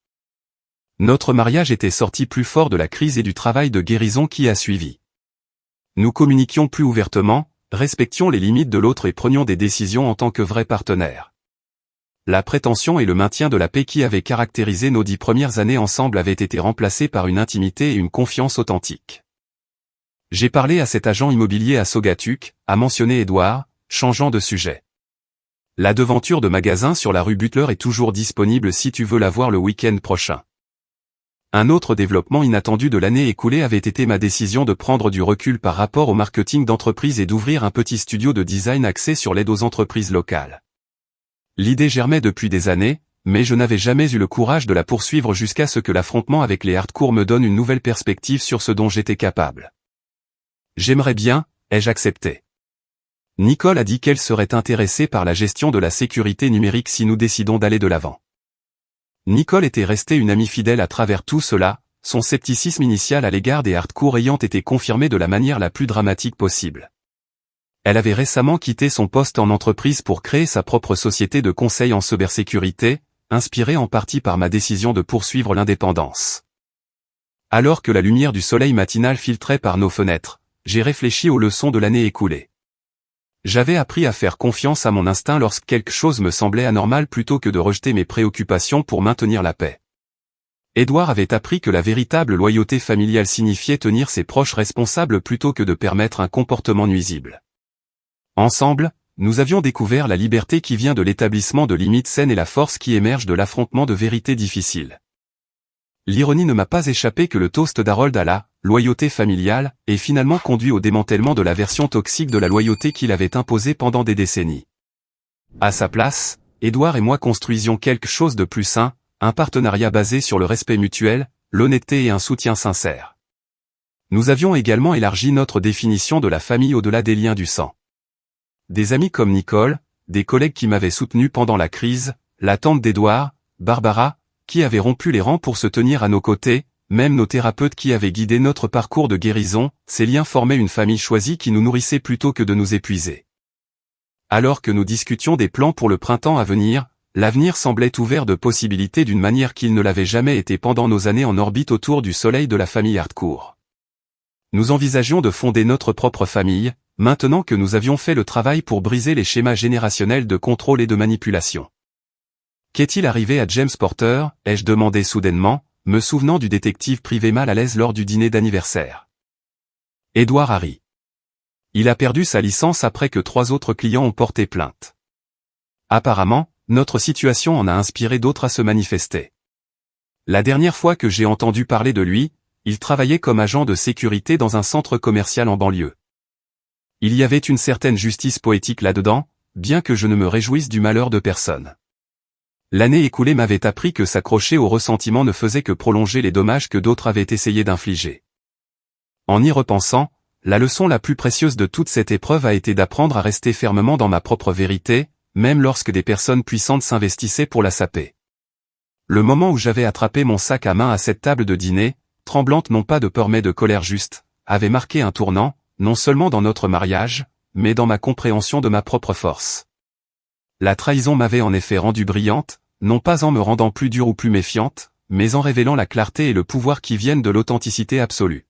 S1: Notre mariage était sorti plus fort de la crise et du travail de guérison qui a suivi. Nous communiquions plus ouvertement, respections les limites de l'autre et prenions des décisions en tant que vrais partenaires. La prétention et le maintien de la paix qui avaient caractérisé nos 10 premières années ensemble avaient été remplacés par une intimité et une confiance authentiques. J'ai parlé à cet agent immobilier à Sogatuk, a mentionné Édouard, changeant de sujet. La devanture de magasin sur la rue Butler est toujours disponible si tu veux la voir le week-end prochain. Un autre développement inattendu de l'année écoulée avait été ma décision de prendre du recul par rapport au marketing d'entreprise et d'ouvrir un petit studio de design axé sur l'aide aux entreprises locales. L'idée germait depuis des années, mais je n'avais jamais eu le courage de la poursuivre jusqu'à ce que l'affrontement avec les hardcore me donne une nouvelle perspective sur ce dont j'étais capable. J'aimerais bien, ai-je accepté. Nicole a dit qu'elle serait intéressée par la gestion de la sécurité numérique si nous décidons d'aller de l'avant. Nicole était restée une amie fidèle à travers tout cela, son scepticisme initial à l'égard des hardcore ayant été confirmé de la manière la plus dramatique possible. Elle avait récemment quitté son poste en entreprise pour créer sa propre société de conseil en cybersécurité, inspirée en partie par ma décision de poursuivre l'indépendance. Alors que la lumière du soleil matinal filtrait par nos fenêtres, j'ai réfléchi aux leçons de l'année écoulée. J'avais appris à faire confiance à mon instinct lorsque quelque chose me semblait anormal plutôt que de rejeter mes préoccupations pour maintenir la paix. Édouard avait appris que la véritable loyauté familiale signifiait tenir ses proches responsables plutôt que de permettre un comportement nuisible. Ensemble, nous avions découvert la liberté qui vient de l'établissement de limites saines et la force qui émerge de l'affrontement de vérités difficiles. L'ironie ne m'a pas échappé que le toast d'Harold à la loyauté familiale ait finalement conduit au démantèlement de la version toxique de la loyauté qu'il avait imposée pendant des décennies. À sa place, Édouard et moi construisions quelque chose de plus sain, un partenariat basé sur le respect mutuel, l'honnêteté et un soutien sincère. Nous avions également élargi notre définition de la famille au-delà des liens du sang. Des amis comme Nicole, des collègues qui m'avaient soutenu pendant la crise, la tante d'Édouard, Barbara, qui avait rompu les rangs pour se tenir à nos côtés, même nos thérapeutes qui avaient guidé notre parcours de guérison, ces liens formaient une famille choisie qui nous nourrissait plutôt que de nous épuiser. Alors que nous discutions des plans pour le printemps à venir, l'avenir semblait ouvert de possibilités d'une manière qu'il ne l'avait jamais été pendant nos années en orbite autour du soleil de la famille Hardcourt. Nous envisagions de fonder notre propre famille, maintenant que nous avions fait le travail pour briser les schémas générationnels de contrôle et de manipulation. Qu'est-il arrivé à James Porter, ai-je demandé soudainement, me souvenant du détective privé mal à l'aise lors du dîner d'anniversaire. Édouard a ri. Il a perdu sa licence après que 3 autres clients ont porté plainte. Apparemment, notre situation en a inspiré d'autres à se manifester. La dernière fois que j'ai entendu parler de lui, il travaillait comme agent de sécurité dans un centre commercial en banlieue. Il y avait une certaine justice poétique là-dedans, bien que je ne me réjouisse du malheur de personne. L'année écoulée m'avait appris que s'accrocher au ressentiment ne faisait que prolonger les dommages que d'autres avaient essayé d'infliger. En y repensant, la leçon la plus précieuse de toute cette épreuve a été d'apprendre à rester fermement dans ma propre vérité, même lorsque des personnes puissantes s'investissaient pour la saper. Le moment où j'avais attrapé mon sac à main à cette table de dîner, tremblante non pas de peur mais de colère juste, avait marqué un tournant, non seulement dans notre mariage, mais dans ma compréhension de ma propre force. La trahison m'avait en effet rendue brillante, non pas en me rendant plus dure ou plus méfiante, mais en révélant la clarté et le pouvoir qui viennent de l'authenticité absolue.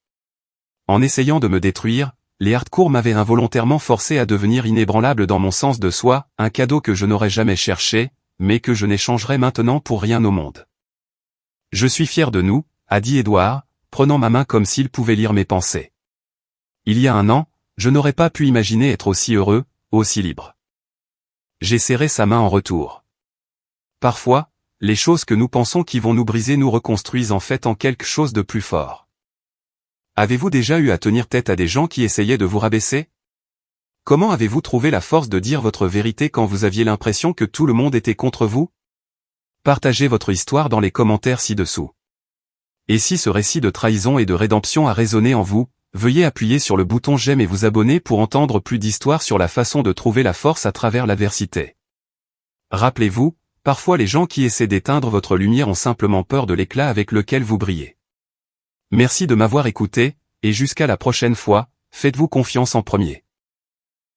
S1: En essayant de me détruire, les Hardcourt m'avaient involontairement forcé à devenir inébranlable dans mon sens de soi, un cadeau que je n'aurais jamais cherché, mais que je n'échangerais maintenant pour rien au monde. Je suis fier de nous, a dit Édouard, prenant ma main comme s'il pouvait lire mes pensées. Il y a un an, je n'aurais pas pu imaginer être aussi heureux, aussi libre. J'ai serré sa main en retour. Parfois, les choses que nous pensons qui vont nous briser nous reconstruisent en fait en quelque chose de plus fort. Avez-vous déjà eu à tenir tête à des gens qui essayaient de vous rabaisser? Comment avez-vous trouvé la force de dire votre vérité quand vous aviez l'impression que tout le monde était contre vous? Partagez votre histoire dans les commentaires ci-dessous. Et si ce récit de trahison et de rédemption a résonné en vous, veuillez appuyer sur le bouton j'aime et vous abonner pour entendre plus d'histoires sur la façon de trouver la force à travers l'adversité. Rappelez-vous, parfois les gens qui essaient d'éteindre votre lumière ont simplement peur de l'éclat avec lequel vous brillez. Merci de m'avoir écouté, et jusqu'à la prochaine fois, faites-vous confiance en premier.